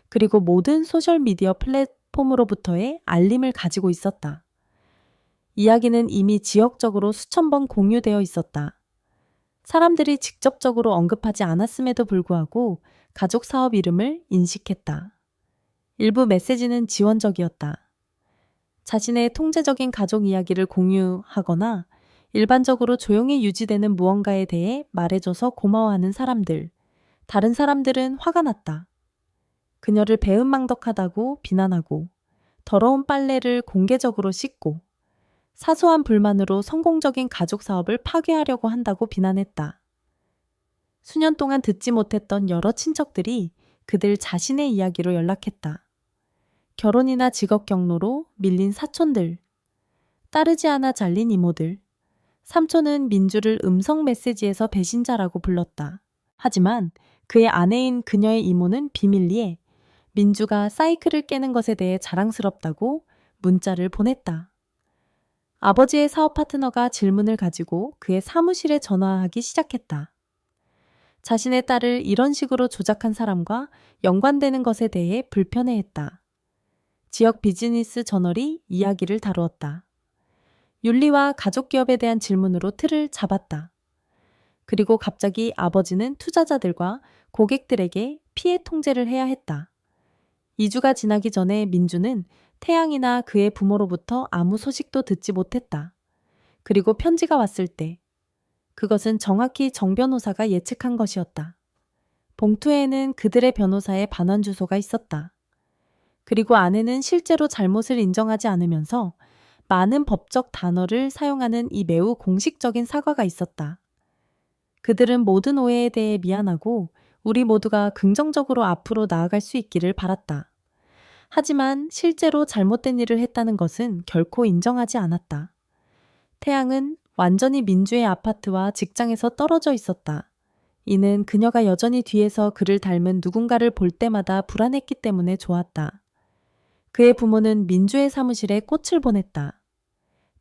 [SPEAKER 1] 그리고 모든 소셜미디어 플랫폼으로부터의 알림을 가지고 있었다. 이야기는 이미 지역적으로 수천 번 공유되어 있었다. 사람들이 직접적으로 언급하지 않았음에도 불구하고 가족 사업 이름을 인식했다. 일부 메시지는 지원적이었다. 자신의 통제적인 가족 이야기를 공유하거나 일반적으로 조용히 유지되는 무언가에 대해 말해줘서 고마워하는 사람들. 다른 사람들은 화가 났다. 그녀를 배은망덕하다고 비난하고 더러운 빨래를 공개적으로 씻고 사소한 불만으로 성공적인 가족 사업을 파괴하려고 한다고 비난했다. 수년 동안 듣지 못했던 여러 친척들이 그들 자신의 이야기로 연락했다. 결혼이나 직업 경로로 밀린 사촌들, 따르지 않아 잘린 이모들, 삼촌은 민주를 음성 메시지에서 배신자라고 불렀다. 하지만 그의 아내인 그녀의 이모는 비밀리에 민주가 사이클을 깨는 것에 대해 자랑스럽다고 문자를 보냈다. 아버지의 사업 파트너가 질문을 가지고 그의 사무실에 전화하기 시작했다. 자신의 딸을 이런 식으로 조작한 사람과 연관되는 것에 대해 불편해했다. 지역 비즈니스 저널이 이야기를 다루었다. 윤리와 가족 기업에 대한 질문으로 틀을 잡았다. 그리고 갑자기 아버지는 투자자들과 고객들에게 피해 통제를 해야 했다. 2주가 지나기 전에 민주는 태양이나 그의 부모로부터 아무 소식도 듣지 못했다. 그리고 편지가 왔을 때 그것은 정확히 정 변호사가 예측한 것이었다. 봉투에는 그들의 변호사의 반환 주소가 있었다. 그리고 아내는 실제로 잘못을 인정하지 않으면서 많은 법적 단어를 사용하는 이 매우 공식적인 사과가 있었다. 그들은 모든 오해에 대해 미안하고 우리 모두가 긍정적으로 앞으로 나아갈 수 있기를 바랐다. 하지만 실제로 잘못된 일을 했다는 것은 결코 인정하지 않았다. 태양은 완전히 민주의 아파트와 직장에서 떨어져 있었다. 이는 그녀가 여전히 뒤에서 그를 닮은 누군가를 볼 때마다 불안했기 때문에 좋았다. 그의 부모는 민주의 사무실에 꽃을 보냈다.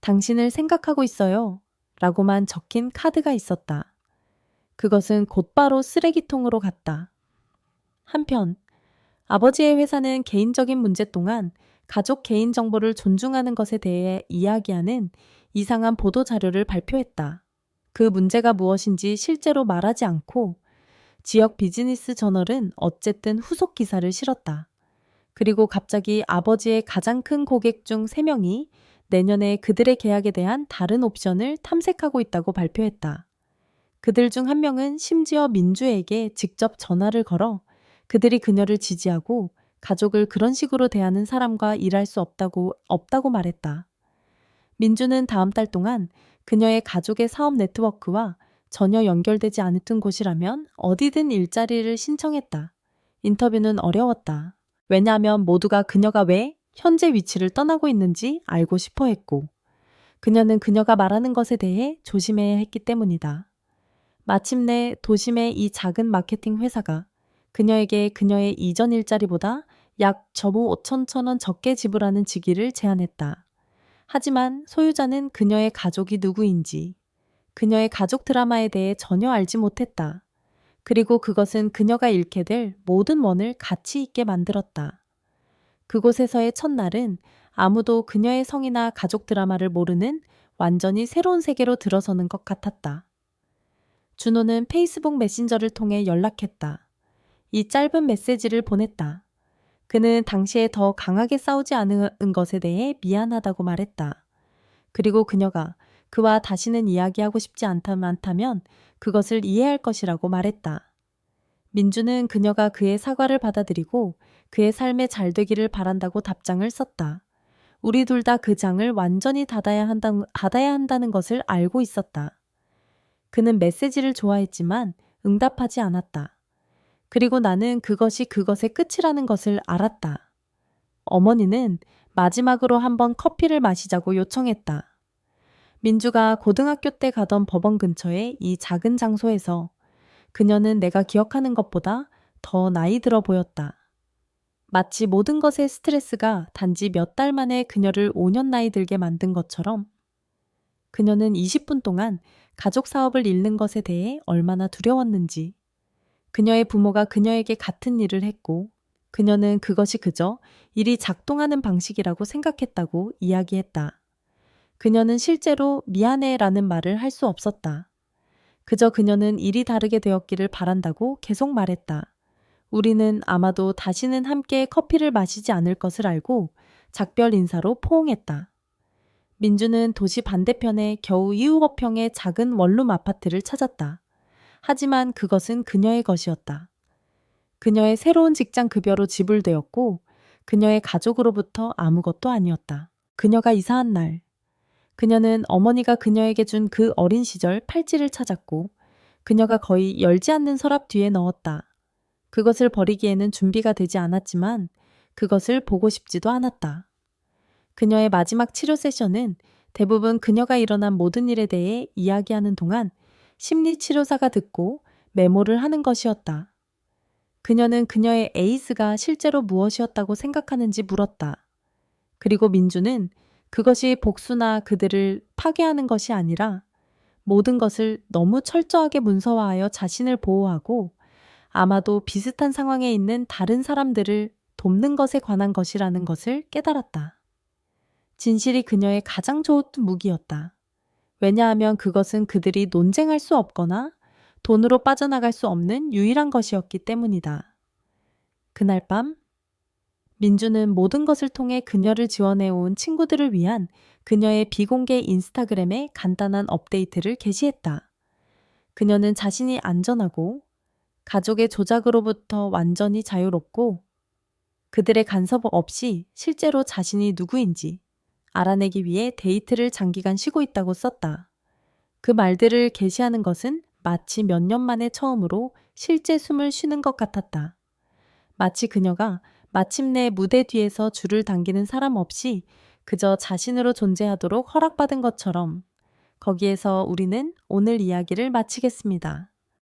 [SPEAKER 1] 당신을 생각하고 있어요. 라고만 적힌 카드가 있었다. 그것은 곧바로 쓰레기통으로 갔다. 한편 아버지의 회사는 개인적인 문제 동안 가족 개인정보를 존중하는 것에 대해 이야기하는 이상한 보도자료를 발표했다. 그 문제가 무엇인지 실제로 말하지 않고 지역 비즈니스 저널은 어쨌든 후속 기사를 실었다. 그리고 갑자기 아버지의 가장 큰 고객 중 3명이 내년에 그들의 계약에 대한 다른 옵션을 탐색하고 있다고 발표했다. 그들 중 한 명은 심지어 민주에게 직접 전화를 걸어 그들이 그녀를 지지하고 가족을 그런 식으로 대하는 사람과 일할 수 없다고 말했다. 민주는 다음 달 동안 그녀의 가족의 사업 네트워크와 전혀 연결되지 않던 곳이라면 어디든 일자리를 신청했다. 인터뷰는 어려웠다. 왜냐하면 모두가 그녀가 왜 현재 위치를 떠나고 있는지 알고 싶어 했고, 그녀는 그녀가 말하는 것에 대해 조심해야 했기 때문이다. 마침내 도심의 이 작은 마케팅 회사가 그녀에게 그녀의 이전 일자리보다 약 저보 5천천 원 적게 지불하는 직위를 제안했다. 하지만 소유자는 그녀의 가족이 누구인지, 그녀의 가족 드라마에 대해 전혀 알지 못했다. 그리고 그것은 그녀가 잃게 될 모든 원을 가치 있게 만들었다. 그곳에서의 첫날은 아무도 그녀의 성이나 가족 드라마를 모르는 완전히 새로운 세계로 들어서는 것 같았다. 준호는 페이스북 메신저를 통해 연락했다. 이 짧은 메시지를 보냈다. 그는 당시에 더 강하게 싸우지 않은 것에 대해 미안하다고 말했다. 그리고 그녀가 그와 다시는 이야기하고 싶지 않다면 그것을 이해할 것이라고 말했다. 민주는 그녀가 그의 사과를 받아들이고 그의 삶에 잘 되기를 바란다고 답장을 썼다. 우리 둘 다 그 장을 완전히 닫아야 한다는 것을 알고 있었다. 그는 메시지를 좋아했지만 응답하지 않았다. 그리고 나는 그것이 그것의 끝이라는 것을 알았다. 어머니는 마지막으로 한번 커피를 마시자고 요청했다. 민주가 고등학교 때 가던 법원 근처의 이 작은 장소에서 그녀는 내가 기억하는 것보다 더 나이 들어 보였다. 마치 모든 것의 스트레스가 단지 몇 달 만에 그녀를 5년 나이 들게 만든 것처럼 그녀는 20분 동안 가족 사업을 잃는 것에 대해 얼마나 두려웠는지, 그녀의 부모가 그녀에게 같은 일을 했고 그녀는 그것이 그저 일이 작동하는 방식이라고 생각했다고 이야기했다. 그녀는 실제로 미안해라는 말을 할 수 없었다. 그저 그녀는 일이 다르게 되었기를 바란다고 계속 말했다. 우리는 아마도 다시는 함께 커피를 마시지 않을 것을 알고 작별 인사로 포옹했다. 민주는 도시 반대편의 겨우 2억 평의 작은 원룸 아파트를 찾았다. 하지만 그것은 그녀의 것이었다. 그녀의 새로운 직장 급여로 지불되었고 그녀의 가족으로부터 아무것도 아니었다. 그녀가 이사한 날, 그녀는 어머니가 그녀에게 준 그 어린 시절 팔찌를 찾았고 그녀가 거의 열지 않는 서랍 뒤에 넣었다. 그것을 버리기에는 준비가 되지 않았지만 그것을 보고 싶지도 않았다. 그녀의 마지막 치료 세션은 대부분 그녀가 일어난 모든 일에 대해 이야기하는 동안 심리치료사가 듣고 메모를 하는 것이었다. 그녀는 그녀의 에이즈가 실제로 무엇이었다고 생각하는지 물었다. 그리고 민주는 그것이 복수나 그들을 파괴하는 것이 아니라 모든 것을 너무 철저하게 문서화하여 자신을 보호하고 아마도 비슷한 상황에 있는 다른 사람들을 돕는 것에 관한 것이라는 것을 깨달았다. 진실이 그녀의 가장 좋은 무기였다. 왜냐하면 그것은 그들이 논쟁할 수 없거나 돈으로 빠져나갈 수 없는 유일한 것이었기 때문이다. 그날 밤, 민주는 모든 것을 통해 그녀를 지원해온 친구들을 위한 그녀의 비공개 인스타그램에 간단한 업데이트를 게시했다. 그녀는 자신이 안전하고 가족의 조작으로부터 완전히 자유롭고 그들의 간섭 없이 실제로 자신이 누구인지 알아내기 위해 데이트를 장기간 쉬고 있다고 썼다. 그 말들을 게시하는 것은 마치 몇 년 만에 처음으로 실제 숨을 쉬는 것 같았다. 마치 그녀가 마침내 무대 뒤에서 줄을 당기는 사람 없이 그저 자신으로 존재하도록 허락받은 것처럼 거기에서 우리는 오늘 이야기를 마치겠습니다.